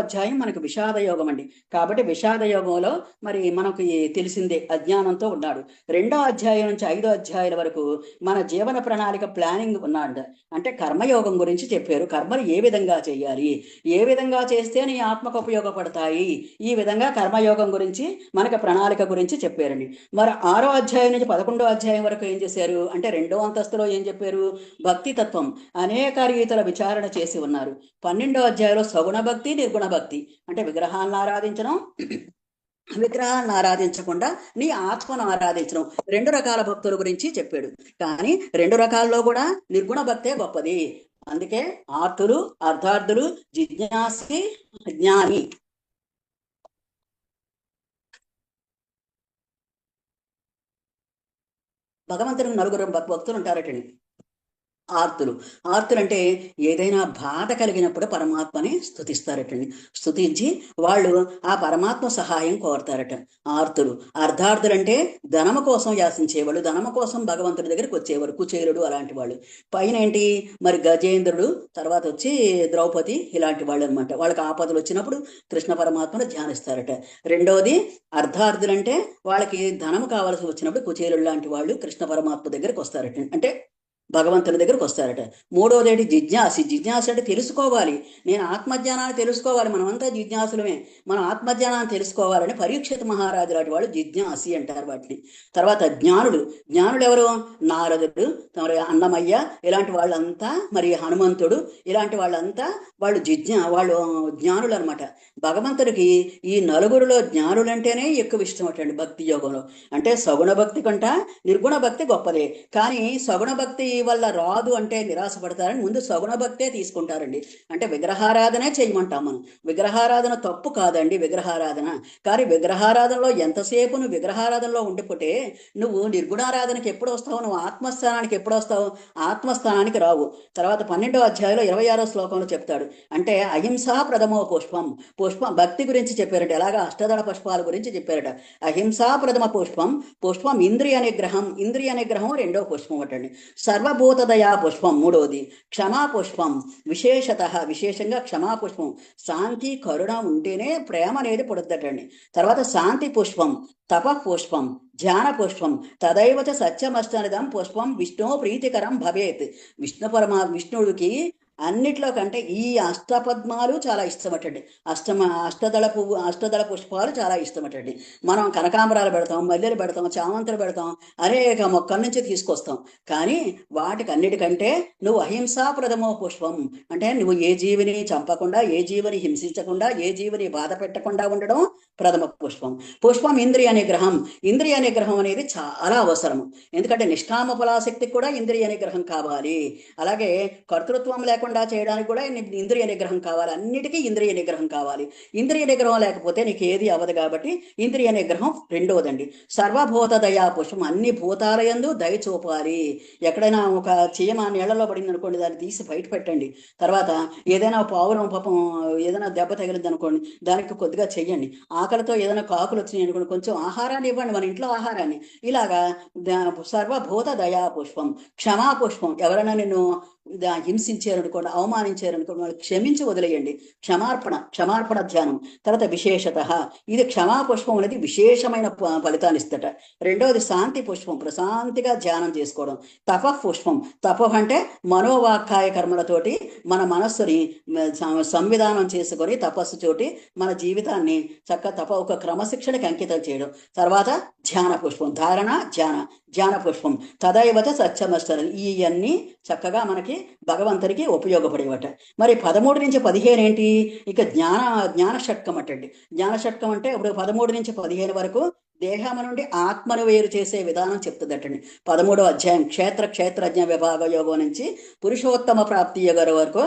Speaker 2: అధ్యాయం మనకి విషాద యోగం అండి. కాబట్టి విషాద యోగంలో మరి మనకి తెలిసిందే, అజ్ఞానంతో ఉన్నాడు. 2వ అధ్యాయం నుంచి 5వ అధ్యాయాల వరకు మన జీవన ప్రణాళిక ప్లానింగ్ ఉన్నాడు. అంటే కర్మయోగం గురించి చెప్పారు. కర్మలు ఏ విధంగా చేయాలి, ఏ విధంగా చేస్తే నీ ఆత్మకు ఉపయోగపడతాయి, ఈ విధంగా కర్మయోగం గురించి మనకి ప్రణాళిక గురించి చెప్పారండి. మరి 6వ అధ్యాయం నుంచి 11వ అధ్యాయం వరకు ఏం చేశారు అంటే, 2వ అంతస్తులో ఏం చెప్పారు, భక్తి తత్వం అనేక రీతుల విచారణ చేసి ఉన్నారు. 12వ అధ్యాయంలో సగుణ భక్తి, నిర్గుణ భక్తి అంటే విగ్రహాలను ఆరాధించడం, విగ్రహాలను ఆరాధించకుండా నీ ఆత్మను ఆరాధించడం, 2 రకాల భక్తుల గురించి చెప్పాడు. కానీ 2 రకాల్లో కూడా నిర్గుణ భక్తే గొప్పది. అందుకే ఆర్తులు, అర్థార్థులు, జిజ్ఞాసి, జ్ఞాని. భగవంతుడికి 4 భక్తులు ఉంటారటండి. ఆర్తులు. ఆర్తులు అంటే ఏదైనా బాధ కలిగినప్పుడు పరమాత్మని స్తుతిస్తారటండి. స్తుతించి వాళ్ళు ఆ పరమాత్మ సహాయం కోరతారట. ఆర్తులు. అర్ధార్థులు అంటే ధనము కోసం యాచించేవాళ్ళు, ధనము కోసం భగవంతుడి దగ్గరికి వచ్చేవారు, కుచేలుడు అలాంటి వాళ్ళు. పైన ఏంటి మరి గజేంద్రుడు, తర్వాత వచ్చి ద్రౌపది ఇలాంటి వాళ్ళు అనమాట. వాళ్ళకి ఆపదలు వచ్చినప్పుడు కృష్ణ పరమాత్మను ధ్యానిస్తారట. రెండవది అర్ధార్థులు అంటే వాళ్ళకి ధనము కావాల్సి వచ్చినప్పుడు కుచేలుడు లాంటి వాళ్ళు కృష్ణ పరమాత్మ దగ్గరికి వస్తారట, అంటే భగవంతుని దగ్గరకు వస్తారట. మూడోది ఏంటి జిజ్ఞాసి. జిజ్ఞాస అంటే తెలుసుకోవాలి, నేను ఆత్మజ్ఞానాన్ని తెలుసుకోవాలి, మనమంతా జిజ్ఞాసులమే, మనం ఆత్మజ్ఞానాన్ని తెలుసుకోవాలని పరీక్షిత్ మహారాజు లాంటి వాళ్ళు జిజ్ఞాసి అంటారు వాటిని. తర్వాత జ్ఞానులు. జ్ఞానులు ఎవరు? నారదుడు, మరి అన్నమయ్య ఇలాంటి వాళ్ళంతా, మరి హనుమంతుడు ఇలాంటి వాళ్ళంతా వాళ్ళు వాళ్ళు జ్ఞానులు అనమాట. భగవంతుడికి ఈ నలుగురిలో జ్ఞానులంటేనే ఎక్కువ ఇష్టం అటండి భక్తి యోగంలో. అంటే సగుణ భక్తి కంట నిర్గుణ భక్తి గొప్పదే, కానీ సగుణ భక్తి వల్ల రాదు అంటే నిరాశపడతారని ముందు సగుణ భక్తే తీసుకుంటారండి. అంటే విగ్రహారాధనే చేయమంటాం మనం. విగ్రహారాధన తప్పు కాదండి విగ్రహారాధన, కానీ విగ్రహారాధనలో ఎంతసేపు నువ్వు విగ్రహారాధనలో ఉండిపోతే నువ్వు నిర్గుణారాధనకి ఎప్పుడు వస్తావు, నువ్వు ఆత్మస్థానానికి ఎప్పుడు వస్తావు? ఆత్మస్థానానికి రావు. తర్వాత 12వ అధ్యాయంలో 26వ శ్లోకంలో చెప్తాడు, అంటే అహింసా ప్రథమో పుష్పం. పుష్పం భక్తి గురించి చెప్పారట, ఎలాగా అష్టదళ పుష్పాల గురించి చెప్పారట. అహింసా ప్రథమ పుష్పం, పుష్పం ఇంద్రియ నిగ్రహం, ఇంద్రియ నిగ్రహం రెండో పుష్పం అటండి. సర్వభూతదయా పుష్పం మూడోది. క్షమా పుష్పం విశేషత, విశేషంగా క్షమా పుష్పం. శాంతి కరుణ ఉంటేనే ప్రేమ అనేది పుడుద్దటండి. తర్వాత శాంతి పుష్పం, తప పుష్పం, ధ్యాన పుష్పం, తదైవచ సత్యమస్తనిదం పుష్పం విష్ణు ప్రీతికరం భవేత్. విష్ణుడికి అన్నిట్లో కంటే ఈ అష్టపద్మాలు చాలా ఇష్టమటండి. అష్టదళ పుష్పాలు చాలా ఇష్టమటండి. మనం కనకాంబరాలు పెడతాం, మల్లెలు పెడతాం, చామంతులు పెడతాం, అనేక మొక్కల నుంచి తీసుకొస్తాం. కానీ వాటికి అన్నిటికంటే నువ్వు అహింసా ప్రథమో పుష్పం, అంటే నువ్వు ఏ జీవిని చంపకుండా, ఏ జీవిని హింసించకుండా, ఏ జీవిని బాధ పెట్టకుండా ఉండడం ప్రథమ పుష్పం. పుష్పం ఇంద్రియ నిగ్రహం. ఇంద్రియ నిగ్రహం అనేది చాలా అవసరము, ఎందుకంటే నిష్కామ ఫలాశక్తికి కూడా ఇంద్రియ నిగ్రహం కావాలి. అలాగే కర్తృత్వం లేకుండా చేయడానికి కూడా ఇంద్రియ నిగ్రహం కావాలి. అన్నిటికీ ఇంద్రియ నిగ్రహం కావాలి. ఇంద్రియ నిగ్రహం లేకపోతే నీకు ఏది అవ్వదు, కాబట్టి ఇంద్రియ నిగ్రహం రెండవదండి. సర్వభూత దయా పుష్పం, అన్ని భూతాలయందు దయ చూపాలి. ఎక్కడైనా ఒక చీమ నీళ్లలో పడింది అనుకోండి, దాన్ని తీసి బయట పెట్టండి. తర్వాత ఏదైనా పావురం పాపం ఏదైనా దెబ్బ తగిలింది అనుకోండి, దానికి కొద్దిగా చెయ్యండి. ఆకలితో ఏదైనా కాకులు వచ్చినాయి అనుకోండి, కొంచెం ఆహారాన్ని ఇవ్వండి, మన ఇంట్లో ఆహారాన్ని. ఇలాగా సర్వభూత దయా పుష్పం. క్షమా పుష్పం, ఎవరైనా నిన్ను హింసించారనుకోండి, అవమానించారనుకోండి, వాళ్ళు క్షమించి వదిలేయండి. క్షమార్పణ ధ్యానం. తర్వాత విశేషత, ఇది క్షమాపుష్పం అనేది విశేషమైన ఫలితాన్ని ఇస్తట. రెండవది శాంతి పుష్పం, ప్రశాంతిగా ధ్యానం చేసుకోవడం. తప పుష్పం, తప అంటే మనోవాక్కాయ కర్మలతోటి మన మనస్సుని సంవిధానం చేసుకొని తపస్సు చోటి మన జీవితాన్ని ఒక క్రమశిక్షణకి అంకితం చేయడం. తర్వాత ధ్యాన పుష్పం, ధారణ ధ్యాన పుష్పం. తదైవత సత్యమస్తరం. ఇవన్నీ చక్కగా మనకి భగవంతునికి ఉపయోగపడేవట. మరి 13 నుంచి 15 ఏంటి? ఇక జ్ఞాన షట్కం అటండి. జ్ఞాన షట్కం అంటే ఇప్పుడు 13 నుంచి 15 వరకు దేహము నుండి ఆత్మను వేరు చేసే విధానం చెప్తుందటండి. 13వ అధ్యాయం క్షేత్రజ్ఞ విభాగ యోగం నుంచి పురుషోత్తమ ప్రాప్తి యోగం వరకు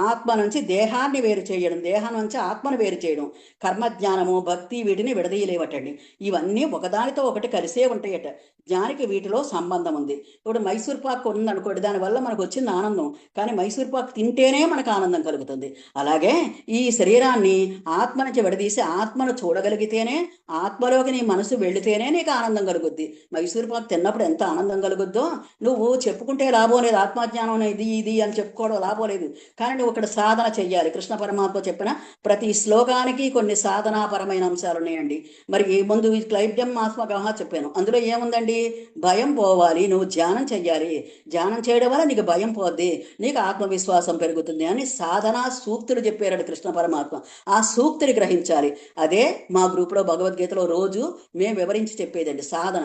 Speaker 2: ఆత్మ నుంచి దేహాన్ని వేరు చేయడం, దేహం నుంచి ఆత్మను వేరు చేయడం, కర్మజ్ఞానము భక్తి వీటిని విడదీయలేవటండి. ఇవన్నీ ఒకదానితో ఒకటి కలిసే ఉంటాయట. జ్ఞానికి వీటిలో సంబంధం ఉంది. ఇప్పుడు మైసూర్ పాక్ ఉందనుకోండి, దానివల్ల మనకు వచ్చింది ఆనందం, కానీ మైసూర్ పాక్ తింటేనే మనకు ఆనందం కలుగుతుంది. అలాగే ఈ శరీరాన్ని ఆత్మ నుంచి విడదీసి ఆత్మను చూడగలిగితేనే, ఆత్మలోకి నీ మనసు వెళితేనే నీకు ఆనందం కలుగుద్ది. మైసూర్ పాక్ తిన్నప్పుడు ఎంత ఆనందం కలుగుద్దో నువ్వు చెప్పుకుంటే లాభం లేదు. ఆత్మజ్ఞానం ఇది అని చెప్పుకోవడం లాభం లేదు. కానీ నువ్వు ఇక్కడ సాధన చెయ్యాలి. కృష్ణ పరమాత్మ చెప్పిన ప్రతి శ్లోకానికి కొన్ని సాధనాపరమైన అంశాలు ఉన్నాయండి. మరి ముందు క్లైబ్యం ఆత్మగహ చెప్పాను, అందులో ఏముందండి? భయం పోవాలి, నువ్వు ధ్యానం చెయ్యాలి. ధ్యానం చేయడం వల్ల నీకు భయం పోద్ది, నీకు ఆత్మవిశ్వాసం పెరుగుతుంది అని సాధనా సూక్తులు చెప్పారు కృష్ణ పరమాత్మ. ఆ సూక్తిని గ్రహించాలి. అదే మా గ్రూప్లో భగవద్గీతలో రోజు మేము వివరించి చెప్పేదండి సాధన.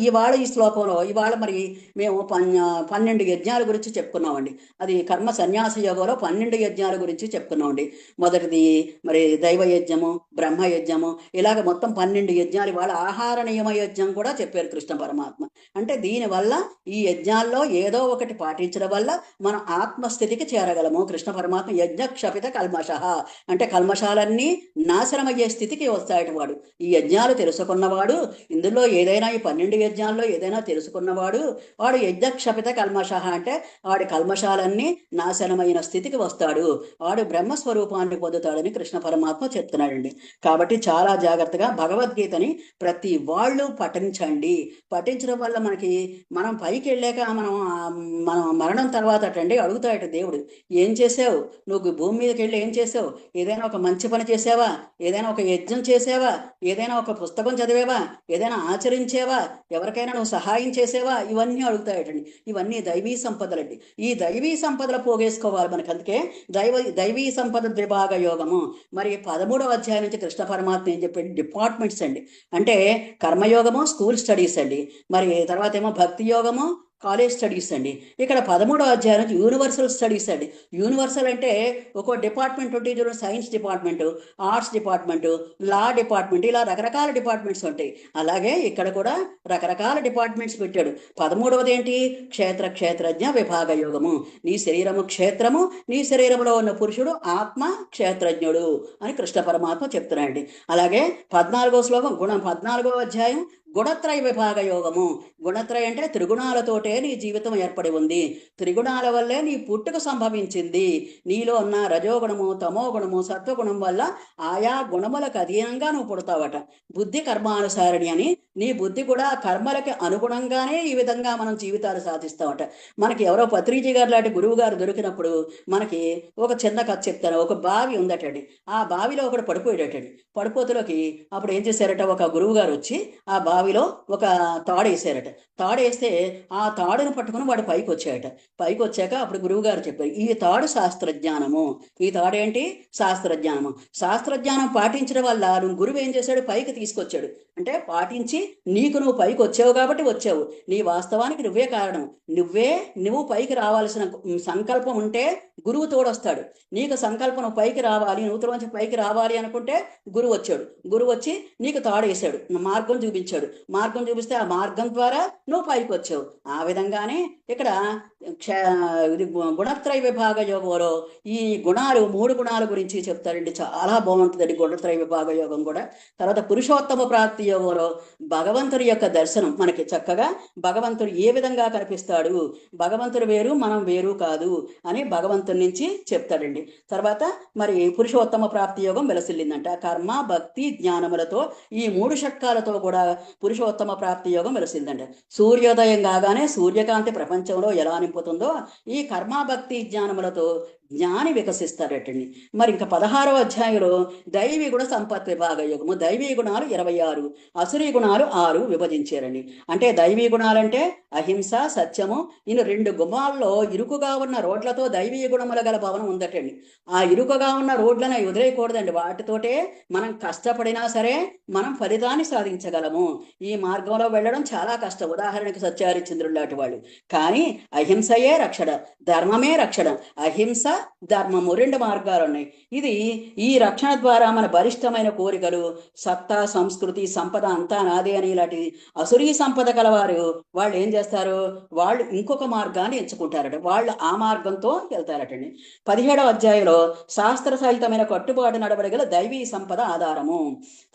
Speaker 2: ఇవాళ ఈ శ్లోకంలో ఇవాళ మరి మేము 12 యజ్ఞాల గురించి చెప్పుకున్నామండి. అది కర్మ సన్యాస యోగంలో 12 యజ్ఞాల గురించి చెప్పుకున్నామండి. మొదటిది మరి దైవ యజ్ఞము, బ్రహ్మ యజ్ఞము, ఇలాగ మొత్తం 12 యజ్ఞాలు. ఇవాళ ఆహార నియమ యజ్ఞం కూడా చెప్పారు కృష్ణ పరమాత్మ. అంటే దీనివల్ల ఈ యజ్ఞాల్లో ఏదో ఒకటి పాటించడం వల్ల మనం ఆత్మస్థితికి చేరగలము. కృష్ణ పరమాత్మ యజ్ఞ క్షపిత కల్మష, అంటే కల్మషాలన్నీ నాశనమయ్యే స్థితికి వస్తాయట వాడు. ఈ యజ్ఞాలు తెలుసుకున్న తెలుసుకున్నవాడు, ఇందులో ఏదైనా ఈ 12 యజ్ఞాల్లో ఏదైనా తెలుసుకున్నవాడు వాడు యజ్ఞక్షపిత కల్మష అంటే వాడి కల్మషాలన్నీ నాశనమైన స్థితికి వస్తాడు, వాడు బ్రహ్మస్వరూపాన్ని పొందుతాడని కృష్ణ పరమాత్మ చెప్తున్నాడండి. కాబట్టి చాలా జాగ్రత్తగా భగవద్గీతని ప్రతి వాళ్ళు పఠించండి. పఠించడం వల్ల మనకి మనం పైకి వెళ్ళాక మనం మరణం తర్వాత అటండి అడుగుతాడట దేవుడు, ఏం చేసావు నువ్వు భూమి మీదకి వెళ్ళి, ఏం చేసావు, ఏదైనా ఒక మంచి పని చేసావా, ఏదైనా ఒక యజ్ఞం చేసావా, ఏదైనా ఒక పుస్తకం చదివావా, ఏదైనా ఆచరించేవా, ఎవరికైనా నువ్వు సహాయం చేసేవా, ఇవన్నీ అడుగుతాయటండి. ఇవన్నీ దైవీ సంపదలండి. ఈ దైవీ సంపదలు పోగేసుకోవాలి మనకు. అందుకే దైవీ సంపద ద్విభాగ యోగము. మరి 13వ అధ్యాయం నుంచి కృష్ణ పరమాత్మ ఏం చెప్పాడు, డిపార్ట్మెంట్స్ అండి. అంటే కర్మయోగము స్కూల్ స్టడీస్ అండి, మరి తర్వాత ఏమో భక్తి యోగము కాలేజ్ స్టడీస్ అండి. ఇక్కడ 13వ అధ్యాయం నుంచి యూనివర్సల్ స్టడీస్ అండి. యూనివర్సల్ అంటే ఒక డిపార్ట్మెంట్ ఉంటుంది చూడండి, science department, arts department, law department, ఇలా రకరకాల డిపార్ట్మెంట్స్ ఉంటాయి. అలాగే ఇక్కడ కూడా రకరకాల డిపార్ట్మెంట్స్ పెట్టాడు. 13వది ఏంటి, క్షేత్రజ్ఞ విభాగ యోగము. నీ శరీరము క్షేత్రము, నీ శరీరంలో ఉన్న పురుషుడు ఆత్మ క్షేత్రజ్ఞుడు అని కృష్ణ పరమాత్మ చెప్తున్నాడండి. అలాగే 14వ శ్లోకం 14వ అధ్యాయం గుణత్రయ విభాగ యోగము. గుణత్రయ అంటే త్రిగుణాలతోటే నీ జీవితం ఏర్పడి ఉంది, త్రిగుణాల వల్లే నీ పుట్టుక సంభవించింది. నీలో ఉన్న రజోగుణము, తమోగుణము, సత్వగుణం వల్ల ఆయా గుణములకు అధీనంగా నువ్వు పుడతావట. బుద్ధి కర్మానుసారిణి అని నీ బుద్ధి కూడా కర్మలకి అనుగుణంగానే ఈ విధంగా మనం జీవితాలు సాధిస్తామట. మనకి ఎవరో పత్రిజీ గారు లాంటి గురువు గారు దొరికినప్పుడు మనకి ఒక చిన్న కథ చెప్తాను. ఒక బావి ఉందటండి, ఆ బావిలో ఒకడు పడిపోయాడటండి. పడిపోతులోకి అప్పుడు ఏం చేశారట, ఒక గురువు గారు వచ్చి ఆ బావిలో ఒక తాడు వేసారట. తాడు వేస్తే ఆ తాడును పట్టుకుని వాడు పైకి వచ్చాయట. పైకి వచ్చాక అప్పుడు గురువు గారు చెప్పారు, ఈ తాడు శాస్త్రజ్ఞానము. ఈ తాడు ఏంటి, శాస్త్రజ్ఞానము. శాస్త్రజ్ఞానం పాటించడం వల్ల నువ్వు గురువు ఏం చేశాడు, పైకి తీసుకొచ్చాడు. అంటే పాటించి నువ్వు పైకి వచ్చావు కాబట్టి వచ్చావు, నీ వాస్తవానికి నువ్వే కారణం. నువ్వు పైకి రావాల్సిన సంకల్పం ఉంటే గురువు తోడొస్తాడు. నీకు సంకల్పం పైకి రావాలి, నూతన పైకి రావాలి అనుకుంటే గురువు వచ్చాడు. గురువు వచ్చి నీకు తాడు వేశాడు, మార్గం చూపించాడు. మార్గం చూపిస్తే ఆ మార్గం ద్వారా నువ్వు పైకి వచ్చావు. ఆ విధంగానే ఇక్కడ గుణత్రయ విభాగ యోగంలో ఈ గుణాలు 3 గుణాల గురించి చెప్తారండి. చాలా బాగుంటుందండి గుణత్రయ విభాగ యోగం కూడా. తర్వాత పురుషోత్తమ ప్రాప్తి యోగంలో భగవంతుడి యొక్క దర్శనం మనకి చక్కగా, భగవంతుడు ఏ విధంగా కనిపిస్తాడు, భగవంతుడు వేరు మనం వేరు కాదు అని భగవంతుడి నుంచి చెప్తాడండి. తర్వాత మరి పురుషోత్తమ ప్రాప్తి యోగం వెలసిల్లిందంట. కర్మ భక్తి జ్ఞానములతో ఈ 3 షట్కాలతో కూడా పురుషోత్తమ ప్రాప్తి యోగం వెలసిల్లిందంట. సూర్యోదయం కాగానే సూర్యకాంతి ప్రపంచంలో ఎలా నింపుతుందో ఈ కర్మ భక్తి జ్ఞానములతో జ్ఞాని వికసిస్తారటండి. మరి ఇంకా 16వ అధ్యాయంలో దైవీ గుణ సంపత్ విభాగ యోగము. దైవీ గుణాలు 26, అసురీ గుణాలు 6 విభజించారండి. అంటే దైవీ గుణాలంటే అహింస, సత్యము. ఈయన 2 గుమ్మాల్లో ఇరుకుగా ఉన్న రోడ్లతో దైవీ గుణముల గల భవనం ఉందటండి. ఆ ఇరుకుగా ఉన్న రోడ్లను వదిలేయకూడదండి. వాటితోటే మనం కష్టపడినా సరే మనం ఫలితాన్ని సాధించగలము. ఈ మార్గంలో వెళ్ళడం చాలా కష్టం. ఉదాహరణకు సత్యహరిశ్చంద్రుడు లాంటి వాళ్ళు. కానీ అహింసయే రక్షణ, ధర్మమే రక్షణ. అహింస ధర్మము 2 మార్గాలు ఉన్నాయి. ఈ రక్షణ ద్వారా మన బలిష్టమైన కోరికలు, సత్తా, సంస్కృతి, సంపద అంతా నాదే అని ఇలాంటి అసురీ సంపద కలవారు వాళ్ళు ఏం చేస్తారు, వాళ్ళు ఇంకొక మార్గాన్ని ఎంచుకుంటారట. వాళ్ళు ఆ మార్గంతో వెళ్తారటండి. 17వ అధ్యాయంలో శాస్త్ర సహితమైన కట్టుబాటు నడవడిగల దైవీ సంపద ఆధారము.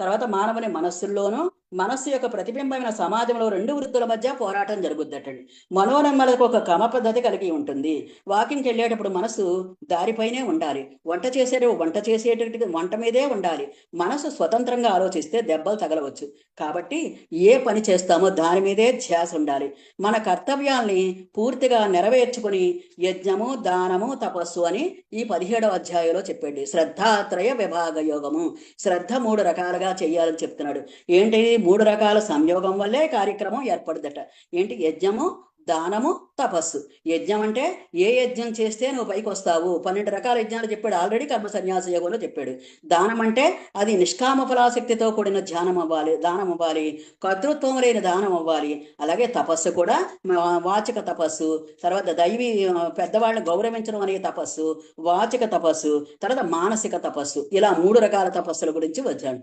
Speaker 2: తర్వాత మానవుని మనస్సుల్లోనూ మనస్సు యొక్క ప్రతిబింబమైన సమాజంలో 2 వృత్తుల మధ్య పోరాటం జరుగుద్దటండి. మనోనమ్మలకు ఒక క్రమ పద్ధతి కలిగి ఉంటుంది. వాకింగ్కి వెళ్ళేటప్పుడు మనసు దారిపైనే ఉండాలి. వంట చేసేటట్టు వంట మీదే ఉండాలి. మనసు స్వతంత్రంగా ఆలోచిస్తే దెబ్బలు తగలవచ్చు. కాబట్టి ఏ పని చేస్తామో దాని మీదే ధ్యాస ఉండాలి. మన కర్తవ్యాల్ని పూర్తిగా నెరవేర్చుకుని యజ్ఞము, దానము, తపస్సు అని ఈ 17వ అధ్యాయంలో చెప్పండి. శ్రద్ధాత్రయ విభాగ యోగము. శ్రద్ధ 3 రకాలుగా చెయ్యాలని చెప్తున్నాడు. ఏంటి, 3 రకాల సంయోగం వల్లే కార్యక్రమం ఏర్పడుదట. ఏంటి, యజ్ఞము, దానము, తపస్సు. యజ్ఞం అంటే ఏ యజ్ఞం చేస్తే నువ్వు పైకి వస్తావు. 12 రకాల యజ్ఞాలు చెప్పాడు ఆల్రెడీ కర్మ సన్యాస యోగంలో చెప్పాడు. దానం అంటే అది నిష్కామ ఫలాశక్తితో కూడిన దానం అవ్వాలి, కర్తృత్వం లేని దానం అవ్వాలి. అలాగే తపస్సు కూడా వాచక తపస్సు, తర్వాత దైవీ పెద్దవాళ్ళని గౌరవించడం అనే తపస్సు, వాచక తపస్సు, తర్వాత మానసిక తపస్సు. ఇలా 3 రకాల తపస్సుల గురించి వచ్చాడు.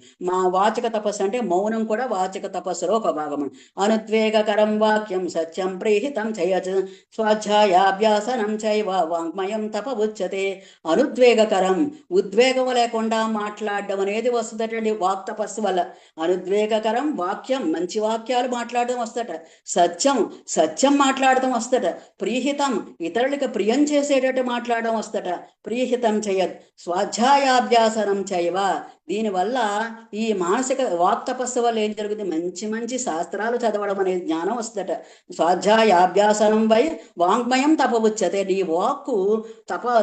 Speaker 2: వాచక తపస్సు అంటే మౌనం కూడా వాచక తపస్సులో ఒక భాగం. అనుద్వేగకరం వాక్యం సత్యం ప్రేహి ప్రీహితం చేయత్ స్వాధ్యాయాభ్యాసనం చైవ వాంగ్మయం తప ఉచ్యతే. అనుద్వేగకరం, ఉద్వేగం లేకుండా మాట్లాడడం అనేది వస్తుందటండి వాక్ తపస్సు వల్ల. అనుద్వేగకరం వాక్యం, మంచి వాక్యాలు మాట్లాడడం వస్తట. సత్యం, సత్యం మాట్లాడటం వస్తట. ప్రీహితం, ఇతరులకు ప్రియం చేసేటట్టు మాట్లాడడం వస్తట. ప్రీహితం చేయత్ స్వాధ్యాయాభ్యాసనం చైవ. దీనివల్ల ఈ మానసిక వాక్ తపస్సు వల్ల ఏం జరుగుతుంది, మంచి మంచి శాస్త్రాలు చదవడం అనే జ్ఞానం వస్తుందట. స్వాధ్యాయాభ్యాసనం వై వాంగ్మయం తప ఉచ్యతే. నీ వాక్కు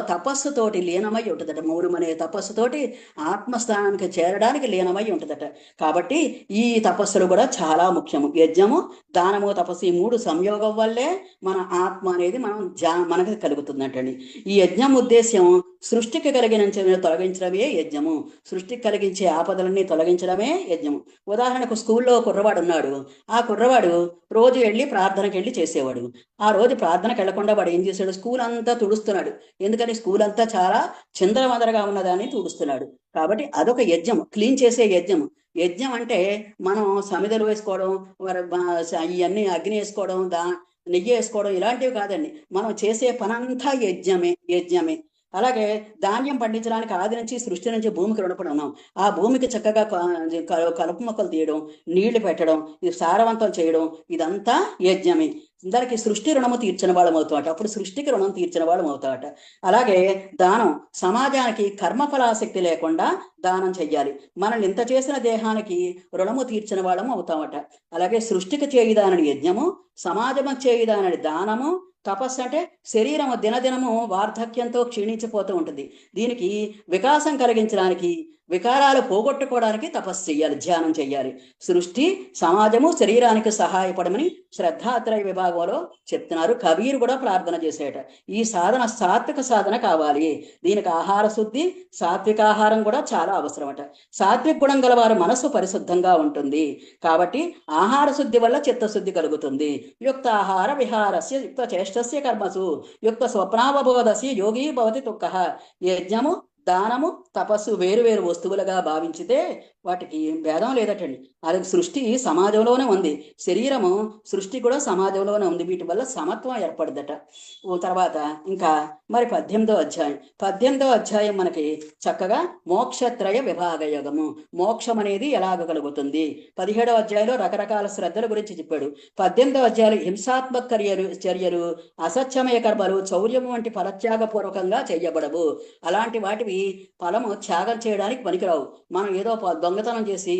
Speaker 2: తపస్సుతోటి లీనమై ఉంటుందట. మౌనం అనే తపస్సుతోటి ఆత్మస్థానానికి చేరడానికి లీనమై ఉంటుందట. కాబట్టి ఈ తపస్సులు కూడా చాలా ముఖ్యము. యజ్ఞము, దానము, తపస్సు ఈ మూడు సంయోగం వల్లే మన ఆత్మ అనేది మనకు కలుగుతుందటండి. ఈ యజ్ఞం ఉద్దేశ్యం సృష్టికి తొలగించడమే యజ్ఞము. సృష్టికి కలిగించే ఆపదలన్నీ తొలగించడమే యజ్ఞము. ఉదాహరణకు స్కూల్లో కుర్రవాడు ఉన్నాడు. ఆ కుర్రవాడు రోజు వెళ్ళి ప్రార్థనకి వెళ్ళి చేసేవాడు. ఆ రోజు ప్రార్థనకి వెళ్లకుండా వాడు ఏం చేశాడు, స్కూల్ అంతా తుడుస్తున్నాడు. ఎందుకని, స్కూల్ అంతా చాలా చిందరవందరగా ఉన్నదాన్ని తుడుస్తున్నాడు. కాబట్టి అదొక యజ్ఞం, క్లీన్ చేసే యజ్ఞం. యజ్ఞం అంటే మనం సమిదలు వేసుకోవడం, ఇవన్నీ అగ్ని వేసుకోవడం, నెయ్యి వేసుకోవడం ఇలాంటివి కాదండి. మనం చేసే పనంతా యజ్ఞమే. అలాగే ధాన్యం పండించడానికి ఆది నుంచి సృష్టి నుంచి భూమికి రుణపడి ఉన్నాం. ఆ భూమికి చక్కగా కలుపు మొక్కలు తీయడం, నీళ్లు పెట్టడం, ఇది సారవంతం చేయడం, ఇదంతా యజ్ఞమే. దానికి సృష్టి రుణము తీర్చిన వాళ్ళం అవుతామట. అప్పుడు సృష్టికి రుణం తీర్చిన వాళ్ళం అవుతామట. అలాగే దానం, సమాజానికి కర్మఫలాసక్తి లేకుండా దానం చెయ్యాలి. మనల్ని ఇంత చేసిన దేహానికి రుణము తీర్చిన వాళ్ళము అవుతామట. అలాగే సృష్టికి చేయుదానని యజ్ఞము, సమాజము చేయుదానని దానము. తపస్సు అంటే శరీరము దినదినము వార్ధక్యంతో క్షీణించిపోతూ ఉంటుంది. దీనికి వికాసం కలిగించడానికి, వికారాలు పోగొట్టుకోవడానికి తపస్సు చెయ్యాలి, ధ్యానం చెయ్యాలి. సృష్టి, సమాజము, శరీరానికి సహాయపడమని శ్రద్ధాత్రయ విభాగంలో చెప్తున్నారు. కబీర్ కూడా ప్రార్థన చేసేట. ఈ సాధన సాత్విక సాధన కావాలి. దీనికి ఆహార శుద్ధి, సాత్విక ఆహారం కూడా చాలా అవసరమట. సాత్విక గుణం గల వారి మనస్సు పరిశుద్ధంగా ఉంటుంది. కాబట్టి ఆహార శుద్ధి వల్ల చిత్తశుద్ధి కలుగుతుంది. యుక్త ఆహార విహారస్య యుక్త చేష్టస్య కర్మసు యుక్త స్వప్నావబోధస్య యోగి భవతి తుక్కః. యజ్ఞము, దానము, తపస్సు వేరు వేరు వస్తువులుగా భావించితే వాటికి భేదం లేదటండి. అది సృష్టి సమాజంలోనే ఉంది, శరీరము సృష్టి కూడా సమాజంలోనే ఉంది. వీటి వల్ల సమత్వం ఏర్పడదట. తర్వాత ఇంకా మరి 18వ అధ్యాయం మనకి చక్కగా మోక్షత్రయ విభాగ యోగము, మోక్షం అనేది ఎలాగ కలుగుతుంది. 17వ అధ్యాయంలో రకరకాల శ్రద్ధల గురించి చెప్పాడు. 18వ అధ్యాయంలో హింసాత్మక చర్యలు, అసత్యమయ కర్మలు, చౌర్యము వంటి ఫలత్యాగపూర్వకంగా చేయబడవు. అలాంటి వాటివి ఫలము త్యాగం చేయడానికి పనికిరావు. మనం ఏదో దొంగతనం చేసి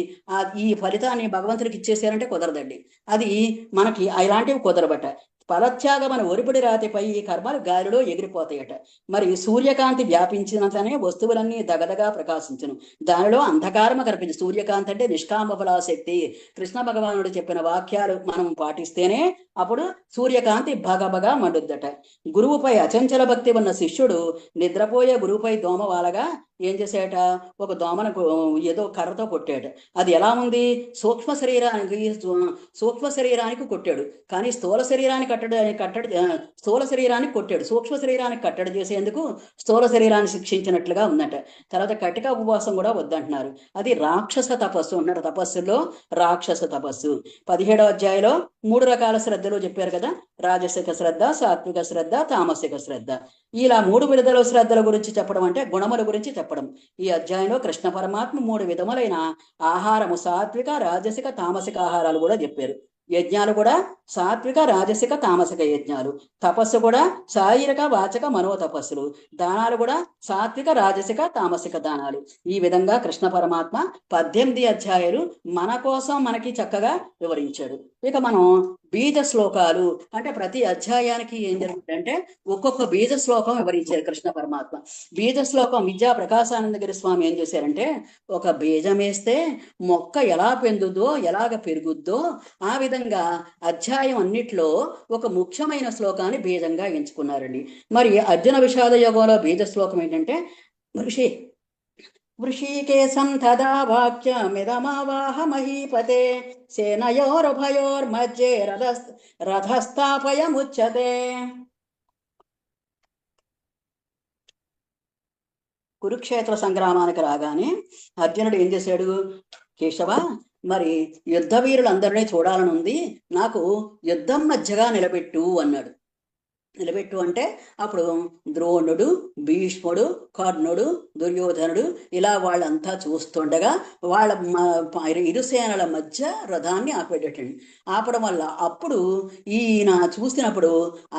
Speaker 2: ఈ ఫలితాన్ని భగవంతుడికి ఇచ్చేసారంటే కుదరదండి. అది మనకి ఇలాంటివి కుదరబట. ఫలత్యాగం అని ఒరిపిడి రాతిపై ఈ కర్మలు గాలిలో ఎగిరిపోతాయట. మరి సూర్యకాంతి వ్యాపించినంతనే వస్తువులన్నీ దగదగా ప్రకాశించును, దానిలో అంధకారము కనిపించు. సూర్యకాంతి అంటే నిష్కామ ఫలాశక్తి. కృష్ణ భగవానుడు చెప్పిన వాక్యాలు మనం పాటిస్తేనే అప్పుడు సూర్యకాంతి భగభగా మండుద్దట. గురువుపై అచంచల భక్తి ఉన్న శిష్యుడు నిద్రపోయే గురువుపై దోమ వాలగా ఏం చేసేట, ఒక దోమను ఏదో కర్రతో కొట్టాడు. అది ఎలా ఉంది, సూక్ష్మ శరీరానికి కొట్టాడు, కానీ స్థూల శరీరానికి కొట్టాడు. సూక్ష్మ శరీరానికి కట్టడి చేసేందుకు స్థూల శరీరాన్ని శిక్షించినట్లుగా ఉందట. తర్వాత కటిక ఉపవాసం కూడా వద్దంటున్నారు. అది రాక్షస తపస్సు అన్నారు. తపస్సులో రాక్షస తపస్సు. 17వ అధ్యాయంలో 3 రకాల శ్రద్ధలు చెప్పారు కదా, రాజసిక శ్రద్ధ, సాత్విక శ్రద్ధ, తామసిక శ్రద్ధ. ఇలా 3 విడుదల శ్రద్ధల గురించి చెప్పడం అంటే గుణముల గురించి చెప్పడం. ఈ అధ్యాయంలో కృష్ణ పరమాత్మ 3 విధములైన ఆహారము, సాత్విక, రాజసిక, తామసిక ఆహారాలు కూడా చెప్పారు. యజ్ఞాలు కూడా సాత్విక, రాజసిక, తామసిక యజ్ఞాలు. తపస్సు కూడా శారీరక, వాచక, మనో తపస్సులు. దానాలు కూడా సాత్విక, రాజసిక, తామసిక దానాలు. ఈ విధంగా కృష్ణ పరమాత్మ 18 అధ్యాయాలు మన కోసం మనకి చక్కగా వివరించాడు. ఇక మనం బీజ శ్లోకాలు అంటే ప్రతి అధ్యాయానికి ఏం జరుగుతుందంటే ఒక్కొక్క బీజ శ్లోకం వివరించారు కృష్ణ పరమాత్మ. బీజ శ్లోకం విద్యా ప్రకాశానందగిరి స్వామి ఏం చేశారంటే, ఒక బీజం వేస్తే మొక్క ఎలా పెందుదో, ఎలాగ పెరుగుద్దో ఆ విధంగా అధ్యాయం అన్నిట్లో ఒక ముఖ్యమైన శ్లోకాన్ని బీజంగా ఎంచుకున్నారండి. మరి అర్జున విషాద యోగంలో బీజ శ్లోకం ఏంటంటే, వృషీకేశం తదా వాక్యమిదమావాహ మహీపతే సేనయోరుభయోర్మధ్యే రథస్థాపయముచ్యతే. కురుక్షేత్ర సంగ్రామానికి రాగానే అర్జునుడు ఏం చేశాడు, కేశవ మరి యుద్ధ వీరులందరినీ చూడాలని ఉంది, నాకు యుద్ధం మధ్యగా నిలబెట్టు అన్నాడు. నిలబెట్టు అంటే అప్పుడు ద్రోణుడు, భీష్ముడు, కర్ణుడు, దుర్యోధనుడు ఇలా వాళ్ళంతా చూస్తుండగా వాళ్ళ ఇరు సేనల మధ్య రథాన్ని ఆపేటట్టండి. ఆపడం వల్ల అప్పుడు ఈయన చూసినప్పుడు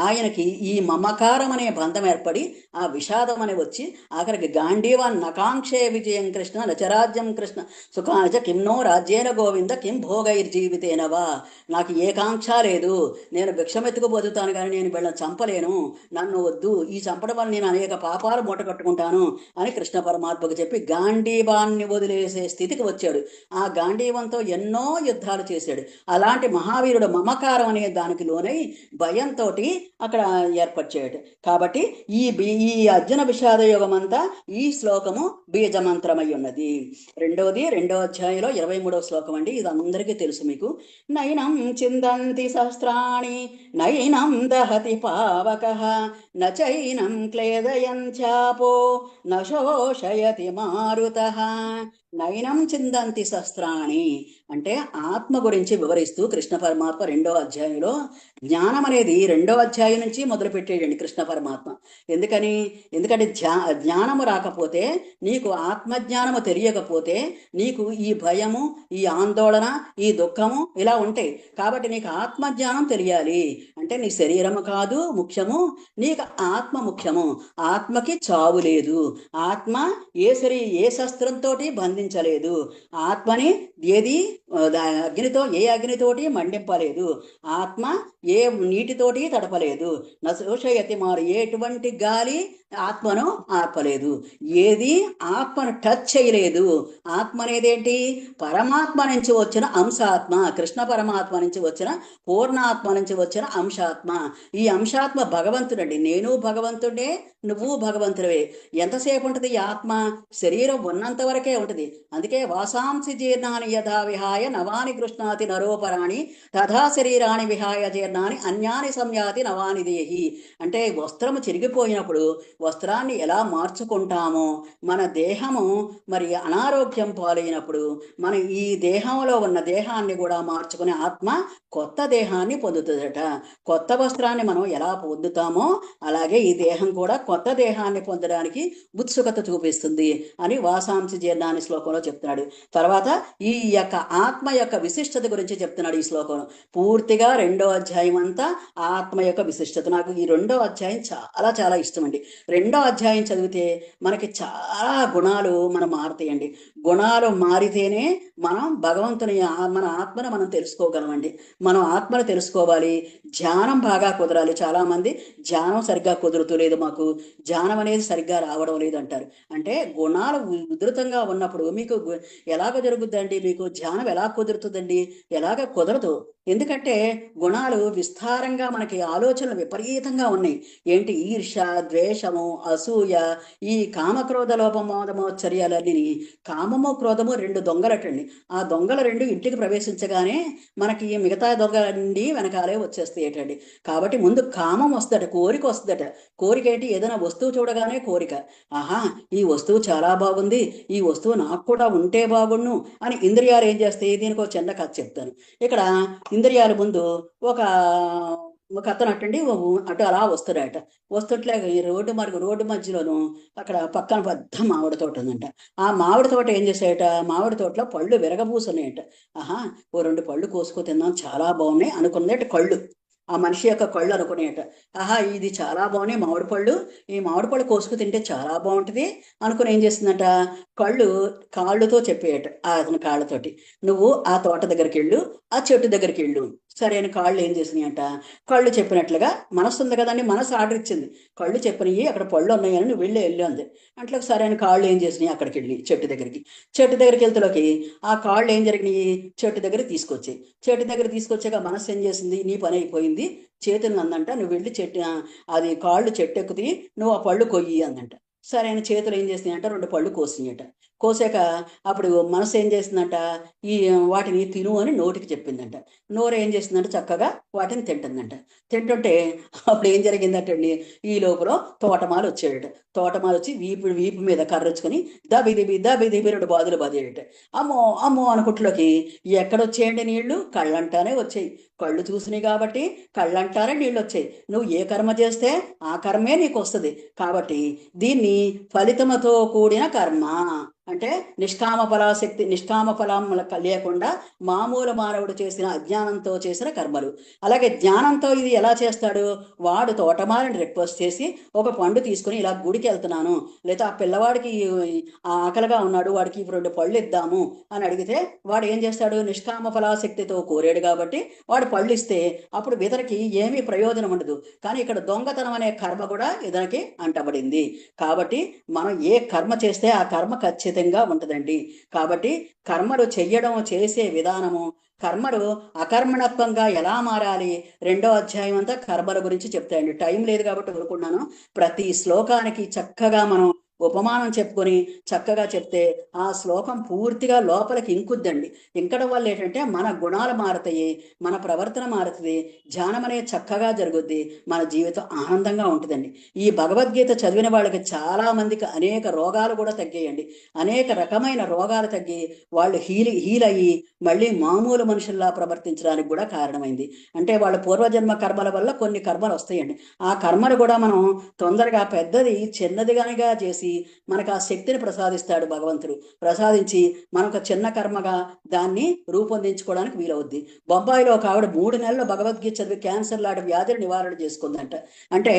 Speaker 2: ఆయనకి ఈ మమకారం అనే బంధం ఏర్పడి ఆ విషాదం అనే వచ్చి ఆఖరికి గాంధీవాన్ నకాంక్షే విజయం కృష్ణ నచరాజ్యం కృష్ణ సుఖానచ కిన్నో రాజ్యేన గోవింద కిం భోగైర్జీవితేనవా, నాకు ఏ కాంక్ష లేదు, నేను భిక్షమెత్తుకు బతుకుతాను కానీ నేను వీళ్ళని చంపలేను, నన్ను వద్దు, ఈ చంపడం వల్ల నేను అనేక పాపాలు మూట కట్టుకుంటాను అని కృష్ణ పరమాత్మకు చెప్పి గాంధీవాన్ని వదిలేసే స్థితికి వచ్చాడు. ఆ గాంధీవంతో ఎన్నో యుద్ధాలు చేశాడు. అలాంటి మహావీరుడు మమకారం అనే దానికి లోనై భయంతో అక్కడ ఏర్పరిచాడు. కాబట్టి ఈ అర్జున విషాద యోగం అంతా ఈ శ్లోకము బీజమంత్రమై ఉన్నది. రెండో అధ్యాయంలో 23వ శ్లోకం అండి. ఇది అందరికీ తెలుసు మీకు. నైనం చిందంతి సహస్రాణి నైనం దహతి పావకః నచైనం క్లేదయంత్యాపో నశోషయతి మారుతః. నైనం చిందంతి శస్త్రాణి అంటే ఆత్మ గురించి వివరిస్తూ కృష్ణ పరమాత్మ 2వ అధ్యాయంలో జ్ఞానం అనేది 2వ అధ్యాయం నుంచి మొదలు పెట్టేయండి కృష్ణ పరమాత్మ. ఎందుకంటే జ్ఞానము రాకపోతే, నీకు ఆత్మజ్ఞానము తెలియకపోతే నీకు ఈ భయము, ఈ ఆందోళన, ఈ దుఃఖము ఇలా ఉంటాయి. కాబట్టి నీకు ఆత్మజ్ఞానం తెలియాలి అంటే నీ శరీరము కాదు ముఖ్యము, నీకు ఆత్మ ముఖ్యము. ఆత్మకి చావు లేదు. ఆత్మ ఏ శస్త్రంతో బంధించలేదు. ఆత్మని ఏది ఏ అగ్నితోటి మండింపలేదు. ఆత్మ ఏ నీటితోటి తడపలేదు. నశోషయతి మారు, ఎటువంటి గాలి ఆత్మను ఆర్పలేదు. ఏది ఆత్మను టచ్ చేయలేదు. ఆత్మ అనేదేంటి? పరమాత్మ నుంచి వచ్చిన అంశాత్మ, కృష్ణ పరమాత్మ నుంచి వచ్చిన పూర్ణాత్మ నుంచి వచ్చిన అంశాత్మ. ఈ అంశాత్మ భగవంతుడండి. నేను భగవంతుడే, నువ్వు భగవంతుడివే. ఎంతసేపు ఉంటుంది ఈ ఆత్మ? శరీరం ఉన్నంత వరకే ఉంటుంది. అందుకే వాసాంసి జీర్ణాని యథా విహాయ నవాని కృష్ణాతి నరోపరాణి తథా శరీరాన్ని విహాయ జీర్ణాన్ని అన్యాని సంయాతి నవాని దేహి. అంటే వస్త్రము చిరిగిపోయినప్పుడు వస్త్రాన్ని ఎలా మార్చుకుంటామో, మన దేహము మరి అనారోగ్యం పాలైనప్పుడు మన ఈ దేహంలో ఉన్న దేహాన్ని కూడా మార్చుకునే ఆత్మ కొత్త దేహాన్ని పొందుతుందట. కొత్త వస్త్రాన్ని మనం ఎలా పొందుతామో అలాగే ఈ దేహం కూడా కొత్త దేహాన్ని పొందడానికి ఉత్సుకత చూపిస్తుంది అని వాసాంసి జీర్ణాన్ని శ్లోకంలో చెప్తున్నాడు. తర్వాత ఈ యొక్క ఆత్మ యొక్క విశిష్టత గురించి చెప్తున్నాడు ఈ శ్లోకంలో. పూర్తిగా 2వ అధ్యాయం అంతా ఆత్మ యొక్క విశిష్టత. నాకు ఈ 2వ అధ్యాయం చాలా చాలా ఇష్టం అండి. 2వ అధ్యాయం చదివితే మనకి చాలా గుణాలు మారుతాయండి. గుణాలు మారితేనే మనం భగవంతుని మన ఆత్మను మనం తెలుసుకోగలమండి. మనం ఆత్మను తెలుసుకోవాలి. ధ్యానం బాగా కుదరాలి. చాలా మంది ధ్యానం సరిగ్గా కుదురుతలేదు, మాకు ధ్యానం అనేది సరిగ్గా రావడం లేదు అంటారు. అంటే గుణాలు ఉధృతంగా ఉన్నప్పుడు మీకు ఎలాగ జరుగుద్దండి? మీకు ధ్యానం ఎలా కుదురుతుందండి? ఎలాగ కుదరదు. ఎందుకంటే గుణాలు విస్తారంగా మనకి ఆలోచనలు విపరీతంగా ఉన్నాయి. ఏంటి? ఈర్ష, ద్వేషము, అసూయ, ఈ కామక్రోధ లోపమోదమోచ్చర్యాలన్నీ. కామము క్రోధము 2 దొంగలటండి. ఆ దొంగల 2 ఇంటికి ప్రవేశించగానే మనకి మిగతా దొంగలన్నీ వెనకాలే వచ్చేస్తాయి ఏంటండి. కాబట్టి ముందు కామం వస్తుందట, కోరిక వస్తుందట. కోరిక ఏంటి? ఏదైనా వస్తువు చూడగానే కోరిక. ఆహా, ఈ వస్తువు చాలా బాగుంది, ఈ వస్తువు నాకు కూడా ఉంటే బాగుండు అని ఇంద్రియాలు ఏం చేస్తాయి? దీనికి ఒక చిన్న కథ చెప్తాను. ఇక్కడ ఇంద్రియాల ముందు ఒక అతను అటు అలా వస్తున్నాడట. వస్తుంటే ఈ రోడ్డు మధ్యలోను అక్కడ పక్కన పెద్ద మామిడి తోట ఉందంట. ఆ మామిడి తోట ఏం చేశాయట? మామిడి తోటలో పళ్ళు విరగబూసున్నాయట. ఆహా, ఓ 2 పళ్ళు కోసుకో తిన్నాం, చాలా బాగున్నాయి అనుకునేట కళ్ళు. ఆ మనిషి యొక్క కళ్ళు అనుకునేట. ఆహా, ఇది చాలా బాగున్నాయి మామిడి పళ్ళు, ఈ మామిడి పళ్ళు కోసుకు తింటే చాలా బాగుంటుంది అనుకుని ఏం చేస్తుందట? కాళ్ళతో చెప్పేయట అతని కాళ్ళతోటి, నువ్వు ఆ తోట దగ్గరికి వెళ్ళు, ఆ చెట్టు దగ్గరికి వెళ్ళు. సరే అని కాళ్ళు ఏం చేసినాయంట? కళ్ళు చెప్పినట్లుగా మనసు ఉంది కదండి, మనసు ఆర్డర్ ఇచ్చింది. కళ్ళు చెప్పినవి అక్కడ పళ్ళు ఉన్నాయని నువ్వు వెళ్ళు అంది. అట్లా సరే అని కాళ్ళు ఏం చేసినాయి? అక్కడికి వెళ్ళి చెట్టు దగ్గరికి వెళ్తలోకి ఆ కాళ్ళు ఏం జరిగినాయి? చెట్టు దగ్గర తీసుకొచ్చాక మనసు ఏం చేసింది? నీ పని అయిపోయింది, చేతులు అందంట, నువ్వు వెళ్ళి అది కాళ్ళు చెట్టు ఎక్కుతి, నువ్వు ఆ పళ్ళు కొయ్యి అందంట. సరే ఆయన చేతులు ఏం చేసినాయంట? 2 పళ్ళు కోసినాయట. కోసాక అప్పుడు మనసు ఏం చేసిందంట, ఈ వాటిని తిను అని నోటికి చెప్పిందంట. నోరు ఏం చేసిందంట, చక్కగా వాటిని తింటుందంట. తింటుంటే అప్పుడు ఏం జరిగిందంటండి, ఈ లోపల తోటమాలు వచ్చాడట. తోటమాలు వచ్చి వీపు వీపు మీద కర్రొచ్చుకొని దబిదిబి 2 బాదులు బాదేయట. అమ్మో అమ్మో అనుకుట్లోకి ఎక్కడొచ్చేయండి నీళ్లు, కళ్ళంటానే వచ్చాయి. కళ్ళు చూసినాయి కాబట్టి కళ్ళంటారే నీళ్ళు వచ్చాయి. నువ్వు ఏ కర్మ చేస్తే ఆ కర్మే నీకు వస్తుంది. కాబట్టి దీన్ని ఫలితముతో కూడిన కర్మ అంటే నిష్కామ ఫలాశక్తి, నిష్కామ ఫలం లేకుండా మామూలు మానవుడు చేసిన అజ్ఞానంతో చేసిన కర్మలు. అలాగే జ్ఞానంతో ఇది ఎలా చేస్తాడు, వాడు తోటమాలని రిక్వెస్ట్ చేసి ఒక పండు తీసుకుని ఇలా గుడికి వెళ్తున్నాను, లేదా ఆ పిల్లవాడికి ఆకలిగా ఉన్నాడు, వాడికి 2 పళ్ళు ఇద్దాము అని అడిగితే వాడు ఏం చేస్తాడు, నిష్కామ ఫలాశక్తితో కోరాడు కాబట్టి వాడు పళ్ళు ఇస్తే అప్పుడు ఇతనికి ఏమీ ప్రయోజనం ఉండదు. కానీ ఇక్కడ దొంగతనం అనే కర్మ కూడా ఇతనికి అంటబడింది. కాబట్టి మనం ఏ కర్మ చేస్తే ఆ కర్మ ఖచ్చితంగా ఉంటుందండి. కాబట్టి కర్మలు చెయ్యడం, చేసే విధానము, కర్మలు అకర్మణత్వంగా ఎలా మారాలి, 2వ అధ్యాయం అంతా కర్మల గురించి చెప్తాయండి. టైం లేదు కాబట్టి ఊరుకున్నాను. ప్రతి శ్లోకానికి చక్కగా మనం ఉపమానం చెప్పుకొని చక్కగా చెప్తే ఆ శ్లోకం పూర్తిగా లోపలికి ఇంకుద్దండి. ఇంకడం వల్ల ఏంటంటే మన గుణాలు మారుతాయి, మన ప్రవర్తన మారుతుంది, ధ్యానం అనేది చక్కగా జరుగుద్ది, మన జీవితం ఆనందంగా ఉంటుందండి. ఈ భగవద్గీత చదివిన వాళ్ళకి చాలా మందికి అనేక రోగాలు కూడా తగ్గాయండి. అనేక రకమైన రోగాలు తగ్గి వాళ్ళు హీల్ అయ్యి మళ్ళీ మామూలు మనుషుల్లా ప్రవర్తించడానికి కూడా కారణమైంది. అంటే వాళ్ళ పూర్వజన్మ కర్మల వల్ల కొన్ని కర్మలు వస్తాయండి. ఆ కర్మలు కూడా మనం తొందరగా పెద్దది చిన్నదిగానిగా చేసి మనకు ఆ శక్తిని ప్రసాదిస్తాడు భగవంతుడు. ప్రసాదించి మనకు చిన్న కర్మగా దాన్ని రూపొందించుకోవడానికి వీలవుద్ది. బొంబాయిలో ఒక ఆవిడ 3 నెలలు భగవద్గీత చదివి క్యాన్సర్ లాంటి వ్యాధులు నివారణ చేసుకుందంట. అంటే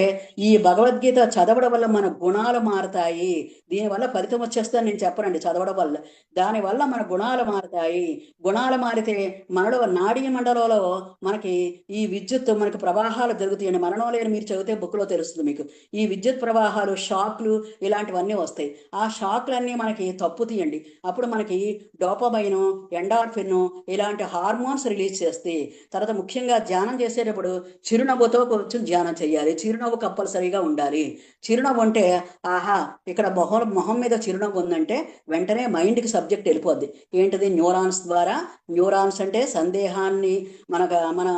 Speaker 2: ఈ భగవద్గీత చదవడం వల్ల మన గుణాలు మారుతాయి. దీనివల్ల ఫలితం వచ్చేస్తుందని నేను చెప్పనండి, చదవడం వల్ల దానివల్ల మన గుణాలు మారుతాయి. గుణాలు మారితే మనలో నాడీ మండలంలో మనకి ఈ విద్యుత్ మనకి ప్రవాహాలు జరుగుతాయండి. మరణం లేని మీరు చదివితే బుక్లో తెలుస్తుంది మీకు. ఈ విద్యుత్ ప్రవాహాలు, షాక్లు ఇలాంటివన్నీ వస్తాయి. ఆ షాక్లన్నీ మనకి తప్పు తీయండి. అప్పుడు మనకి డోపమైన్, ఎండార్ఫిన్ ఇలాంటి హార్మోన్స్ రిలీజ్ చేస్తాయి. తర్వాత ముఖ్యంగా ధ్యానం చేసేటప్పుడు చిరునవ్వుతో కొంచెం ధ్యానం చేయాలి. చిరునవ్వు కంపల్సరీగా ఉండాలి. చిరునవ్వు అంటే ఆహా ఇక్కడ మొహం మీద చిరునవ్వు ఉందంటే వెంటనే మైండ్కి సబ్జెక్ట్ వెళ్ళిపోద్ది. ఏంటిది, న్యూరాన్స్ ద్వారా. న్యూరాన్స్ అంటే సందేహాన్ని మన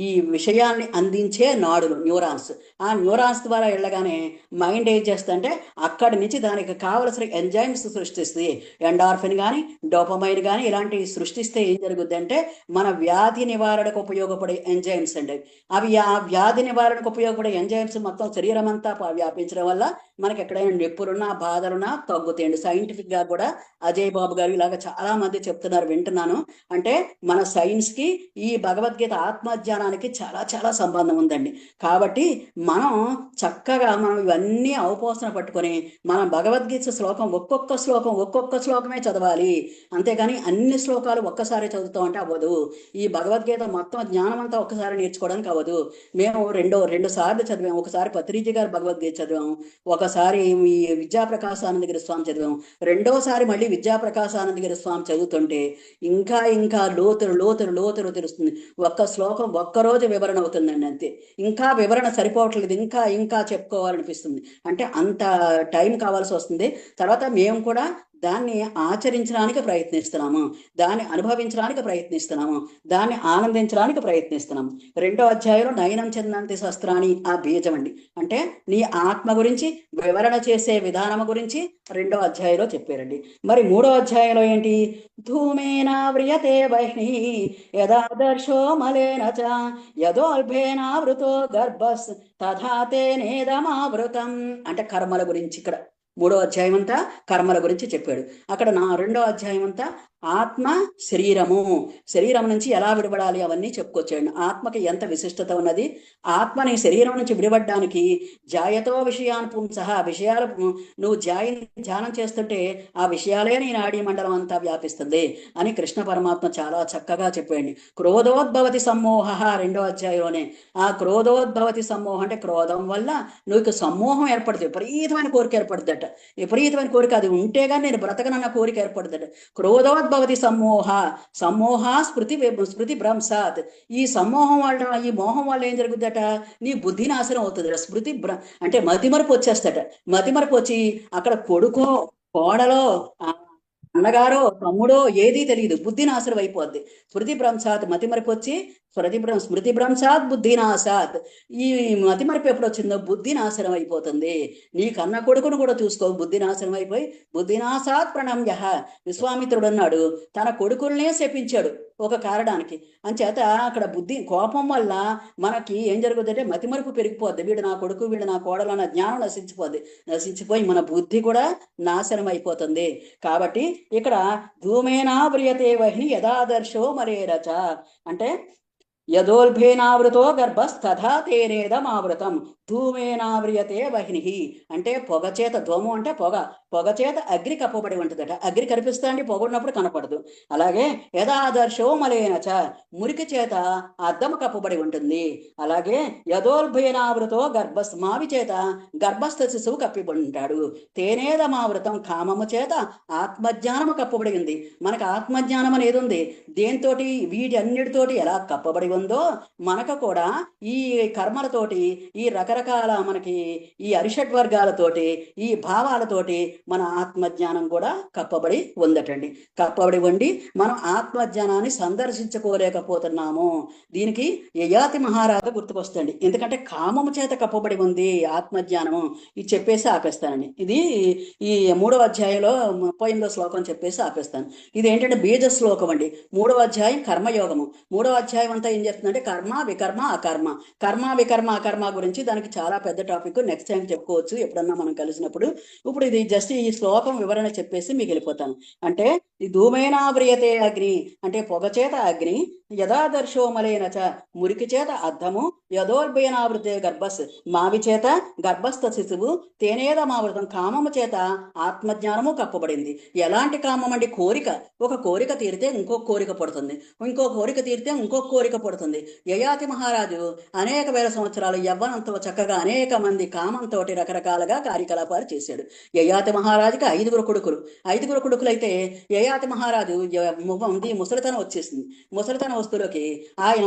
Speaker 2: ఈ విషయాన్ని అందించే నాడులు న్యూరాన్స్. ఆ న్యూరాన్స్ ద్వారా వెళ్ళగానే మైండ్ ఏం చేస్తుందంటే అక్కడి నుంచి దానికి కావలసిన ఎంజైమ్స్ సృష్టిస్తుంది. ఎండార్ఫిన్ కానీ డోపమైన్ కానీ ఇలాంటివి సృష్టిస్తే ఏం జరుగుద్ది అంటే మన వ్యాధి నివారణకు ఉపయోగపడే ఎంజైమ్స్ అండి. అవి ఆ వ్యాధి నివారణకు ఉపయోగపడే ఎంజైమ్స్ మొత్తం శరీరం అంతా వ్యాపించడం వల్ల మనకి ఎక్కడైనా నొప్పులున్నా బాధలున్నా తగ్గుతాయండి. సైంటిఫిక్ గా కూడా అజయ్ బాబు గారు ఇలాగ చాలా మంది చెప్తున్నారు, వింటున్నాను. అంటే మన సైన్స్ కి ఈ భగవద్గీత ఆత్మజ్ఞానానికి చాలా చాలా సంబంధం ఉందండి. కాబట్టి మనం చక్కగా మనం ఇవన్నీ అవపోసన పట్టుకొని మనం భగవద్గీత శ్లోకం ఒక్కొక్క శ్లోకమే చదవాలి. అంతేగాని అన్ని శ్లోకాలు ఒక్కసారి చదువుతాం అంటే అవ్వదు. ఈ భగవద్గీత మొత్తం జ్ఞానం అంతా ఒక్కసారి నేర్చుకోవడానికి అవ్వదు. మేము రెండు సార్లు చదివాము. ఒకసారి పత్రిజీ గారు భగవద్గీత చదివాము, ఒకసారి ఈ విద్యాప్రకాశానందగిరి స్వామి చదివాము, రెండోసారి మళ్ళీ విద్యాప్రకాశానందగిరి స్వామి చదువుతుంటే ఇంకా ఇంకా లోతులు తెలుస్తుంది. ఒక్క శ్లోకం ఒక్కరోజు వివరణ అవుతుందండి అంతే. ఇంకా వివరణ సరిపోవట్లేదు, ఇంకా ఇంకా చెప్పుకోవాలనిపిస్తుంది. అంటే అంత టైం కావాల్సి వస్తుంది. తర్వాత మేము కూడా దాన్ని ఆచరించడానికి ప్రయత్నిస్తున్నాము, దాన్ని అనుభవించడానికి ప్రయత్నిస్తున్నాము, దాన్ని ఆనందించడానికి ప్రయత్నిస్తున్నాము. 2వ అధ్యాయంలో నయనం చందంతి శస్త్రాన్ని ఆ బీజం అండి. అంటే నీ ఆత్మ గురించి వివరణ చేసే విధానం గురించి 2వ అధ్యాయంలో చెప్పారండి. మరి 3వ అధ్యాయంలో ఏంటి, ధూమేనా వ్రియతే వహ్ని యదాదర్శో మలేన చ యదోల్భేనావృతో గర్భస్ తథా తేనేదమావృతం. అంటే కర్మల గురించి ఇక్కడ 3వ అధ్యాయం అంతా కర్మల గురించి చెప్పాడు. అక్కడ 2వ అధ్యాయం అంతా ఆత్మ శరీరం నుంచి ఎలా విడబడాలి అవన్నీ చెప్పుకొచ్చాడు. ఆత్మకి ఎంత విశిష్టత ఉన్నది, ఆత్మని శరీరం నుంచి విడిపడడానికి జాయతో విషయాన్ పుంసహ, విషయాలు నువ్వు ధ్యానం చేస్తుంటే ఆ విషయాలే నీ నాడీ మండలం అంతా వ్యాపిస్తుంది అని కృష్ణ పరమాత్మ చాలా చక్కగా చెప్పాడు. క్రోధోద్భవతి సమ్మోహ 2వ అధ్యాయంలోనే. ఆ క్రోధోద్భవతి సమ్మోహం అంటే క్రోధం వల్ల నువ్వు సమ్మోహం ఏర్పడుతుంది, విపరీతమైన కోరిక ఏర్పడుతుందట. విపరీతమైన కోరిక, అది ఉంటే కానీ నేను బ్రతకనన్న కోరిక ఏర్పడుతుందట. క్రోధోద్భవతి సమ్మోహ స్మృతి భ్రంశాత్. ఈ సమ్మోహం వల్ల, ఈ మోహం వల్ల ఏం జరుగుద్దట, నీ బుద్ధి నాశనం అవుతుంది. అంటే మతిమరపు వచ్చేస్తట. మతిమరపు వచ్చి అక్కడ కొడుకో కోడలో ఆ, అన్నగారో తమ్ముడో ఏదీ తెలియదు, బుద్ధి నాశనం అయిపోద్ది. స్మృతి భ్రంశాత్ మతిమరపు వచ్చి స్మృతి భ్రంశాత్ బుద్ధి నాశాత్. ఈ మతిమరపు ఎప్పుడు వచ్చిందో బుద్ధి నాశనం అయిపోతుంది. నీ కన్న కొడుకును కూడా చూసుకో, బుద్ధి నాశనం అయిపోయి బుద్ధి నాశాత్ ప్రణమ్య. విశ్వామిత్రుడు అన్నాడు తన కొడుకుల్నే శపించాడు ఒక కారణానికి. అంచేత అక్కడ బుద్ధి కోపం వల్ల మనకి ఏం జరుగుతుందంటే మతిమరుపు పెరిగిపోద్ది. వీడు నా కొడుకు, వీడు నా కోడలు అన్న జ్ఞానం నశించిపోయి మన బుద్ధి కూడా నాశనం అయిపోతుంది. కాబట్టి ఇక్కడ ధూమేనా ప్రియతే వహి యథాదర్శో మరేరచ అంటే యదోల్భేనావృతో గర్భస్తథా తేనేదమావృతం ధూమేనావ్రియతే వహ్ని అంటే పొగచేత, ధూమం అంటే పొగ, పొగచేత అగ్ని కప్పబడి ఉంటుందట. అగ్ని కనిపిస్తా అంటే పొగ ఉన్నప్పుడు కనపడదు. అలాగే యథాదర్శో మలేనచ మురికి చేత అద్దము కప్పబడి ఉంటుంది. అలాగే యదోల్భేనావృతో మావి చేత గర్భస్థ శిశువు కప్పిబడి ఉంటాడు. తేనేదమావృతం కామము చేత ఆత్మజ్ఞానము కప్పబడి ఉంది. మనకు ఆత్మజ్ఞానం అనేది ఉంది. దేంతోటి వీటి అన్నిటితోటి ఎలా కప్పబడి ఉందో మనకు కూడా ఈ కర్మలతోటి, ఈ రకరకాల మనకి ఈ అరిషడ్ వర్గాలతోటి, ఈ భావాలతోటి మన ఆత్మజ్ఞానం కూడా కప్పబడి ఉందటండి. కప్పబడి ఉండి మనం ఆత్మజ్ఞానాన్ని సందర్శించుకోలేకపోతున్నాము. దీనికి యయాతి మహారాజు గుర్తుకొస్తుంది. ఎందుకంటే కామము చేత కప్పబడి ఉంది ఆత్మజ్ఞానము. ఇది చెప్పేసి ఆపేస్తానండి. ఇది ఈ 3వ అధ్యాయంలో 38వ శ్లోకం చెప్పేసి ఆపేస్తాను. ఇది ఏంటంటే బీజ శ్లోకం అండి. 3వ అధ్యాయం కర్మయోగము. 3వ అధ్యాయం అంతా ఏం చెప్తుందంటే కర్మ వికర్మ అకర్మ. కర్మ వికర్మ అకర్మ గురించి దానికి చాలా పెద్ద టాపిక్, నెక్స్ట్ టైం చెప్పుకోవచ్చు ఎప్పుడన్నా మనం కలిసినప్పుడు. ఇప్పుడు ఇది జస్ట్ ఈ శ్లోకం వివరణ చెప్పేసి మీకు వెళ్ళిపోతాను. అంటే ఈ ధూమేనా వ్రియతే అగ్ని అంటే పొగ చేత అగ్ని, యథాదర్శో మలేనచ మురికి చేత అద్దము, యథోర్భయనావృతే గర్భస్ మావి చేత గర్భస్థ శిశువు, తేనేదమావృతం కామము చేత ఆత్మజ్ఞానము కప్పబడింది. ఎలాంటి కామం అండి? కోరిక. ఒక కోరిక తీరితే ఇంకొక కోరిక పడుతుంది, ఇంకో కోరిక తీరితే ఇంకొక కోరిక పడుతుంది. యయాతి మహారాజు అనేక వేల సంవత్సరాలు యవ్వనంతో చక్కగా అనేక మంది కామంతో రకరకాలుగా కార్యకలాపాలు చేశాడు. యయాతి మహారాజుకి 5గురు కొడుకులు. 5గురు కొడుకులైతే యయాతి మహారాజు ముసలితనం వచ్చేసింది. ముసలితనం వస్తువులోకి ఆయన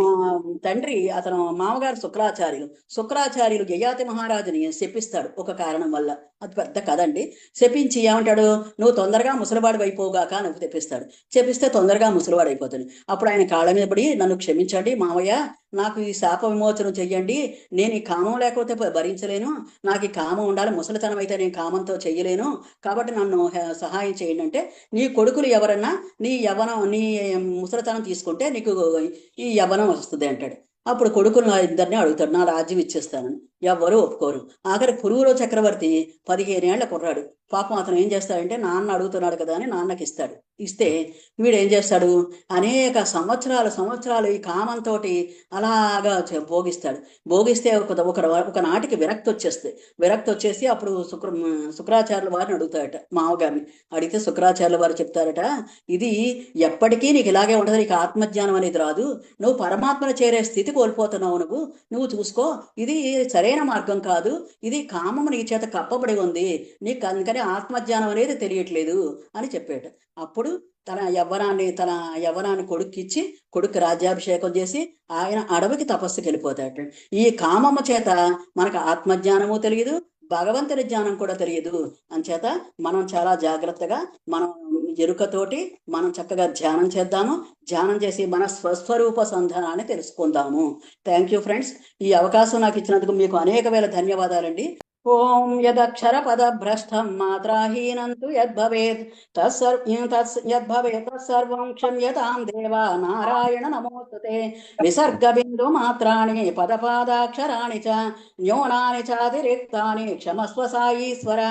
Speaker 2: తండ్రి అతను మామగారు శుక్రాచార్యులు యయాతి మహారాజుని శపిస్తాడు ఒక కారణం వల్ల. అది పెద్ద కదండి. శపించి ఏమంటాడు, నువ్వు తొందరగా ముసలివాడు అయిపోగాక అని తెప్పిస్తాడు. చెప్పిస్తే తొందరగా ముసలివాడు అయిపోతాడు. అప్పుడు ఆయన కాళ్ళ మీద పడి నన్ను క్షమించండి మావయ్య, నాకు ఈ శాప విమోచనం చెయ్యండి, నేను ఈ కామం లేకపోతే భరించలేను, నాకు ఈ కామం ఉండాలి, ముసలితనం అయితే నేను కామంతో చెయ్యలేను, కాబట్టి నన్ను సహాయం చేయండి అంటే, నీ కొడుకులు ఎవరన్నా నీ ముసలితనం తీసుకుంటే నీకు ఈ యవ్వనం వస్తుంది అంటాడు. అప్పుడు కొడుకులు ఇద్దరిని అడుగుతాడు, నా రాజ్యం ఇచ్చేస్తానని. ఎవ్వరూ ఒప్పుకోరు. ఆఖరి పురువులో చక్రవర్తి 15 ఏళ్ల కుర్రాడు. పాపం అతను ఏం చేస్తాడంటే నాన్న అడుగుతున్నాడు కదా అని నాన్నకి ఇస్తాడు. ఇస్తే వీడు ఏం చేస్తాడు, అనేక సంవత్సరాలు ఈ కామంతో అలాగా భోగిస్తే ఒక నాటికి విరక్తి వచ్చేసి అప్పుడు శుక్రాచార్యుల వారిని అడుగుతాడట, మామగారిని అడిగితే శుక్రాచార్యుల వారు చెప్తారట, ఇది ఎప్పటికీ నీకు ఇలాగే ఉండదు, నీకు ఆత్మజ్ఞానం అనేది రాదు, నువ్వు పరమాత్మను చేరే స్థితి కోల్పోతున్నావు, నువ్వు చూసుకో, ఇది సరైన మార్గం కాదు, ఇది కామము నీ చేత కప్పబడి ఉంది, నీకు అందుకని ఆత్మజ్ఞానం అనేది తెలియట్లేదు అని చెప్పాడు. అప్పుడు తన యవ్వనాన్ని కొడుక్కిచ్చి కొడుకు రాజ్యాభిషేకం చేసి ఆయన అడవికి తపస్సుకి వెళ్ళిపోతాడు. ఈ కామము చేత మనకు ఆత్మజ్ఞానము తెలియదు, భగవంతుని జ్ఞానం కూడా తెలియదు. అంచేత మనం చాలా జాగ్రత్తగా మనం ఎరుకతోటి మనం చక్కగా ధ్యానం చేద్దాము. ధ్యానం చేసి మన స్వస్వరూప సంధానాన్ని తెలుసుకుందాము. Thank you friends. ఈ అవకాశం నాకు ఇచ్చినందుకు మీకు అనేక వేల ధన్యవాదాలండి. ఓం యదక్షర పద భ్రష్టం మాత్రాహీనంతు యద్భవేత్ తత్సర్వం క్షమ్యతాం దేవా నారాయణ నమోస్తుతే. విసర్గ బిందు మాత్రాణి పదపాదాక్షరాణి చ న్యూనాని చాతిరిక్తాని క్షమస్వ సాయీశ్వర.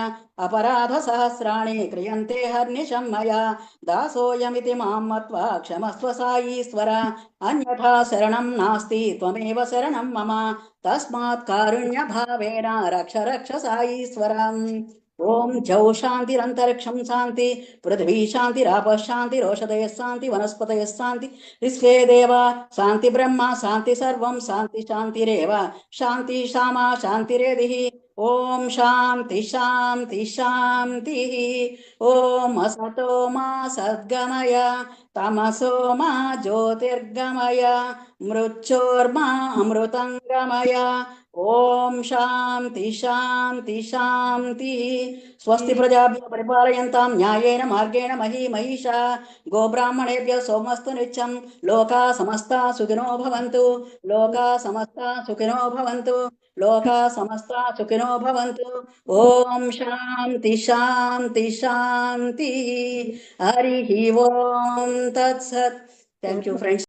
Speaker 2: అపరాధ సహస్రాణి క్రియంతే హర్నిశం మయా దాసోయమితి మాం మత్వా క్షమస్వ సాయీశ్వర. అన్యథా శరణం నాస్తి త్వమేవ శరణం మమ తస్మాత్ కారుణ్య భావేన రక్ష సాయీశ్వరం. ఓం జౌ శాంతిరంతరిక్షం శాంతి, పృథివీ శాంతిరాప శాంతిరోషధయ శాంతి, వనస్పతయ శాంతి, విశ్వే దేవ శాంతి, బ్రహ్మ శాంతి, సర్వం శాంతి శాంతిరేవ. శాంతి శామా శాంతిరేధి. ఓం శాంతి శాంతి శాంతి. ఓం అసతో మా సద్గమయ తమసో మా జ్యోతిర్గమయ మృత్యోర్మా అమృతంగమయ. ఓం శాంతి శాంతి శాంతి. స్వస్తి ప్రజాభ్యః పరిపాలయంతాం న్యాయేన మార్గేణ మహీమహీషా గోబ్రాహ్మణేభ్యः సోమస్తు నిత్యం. లోకా సమస్తా సుఖినో భవంతు. లోకా సమస్తా సుఖినో భవంతు. లోకా సమస్తా సుఖినో భవంతు. ఓం శాంతి శాంతి శాంతి. హరి ఓం తత్సత్. Thank you friends.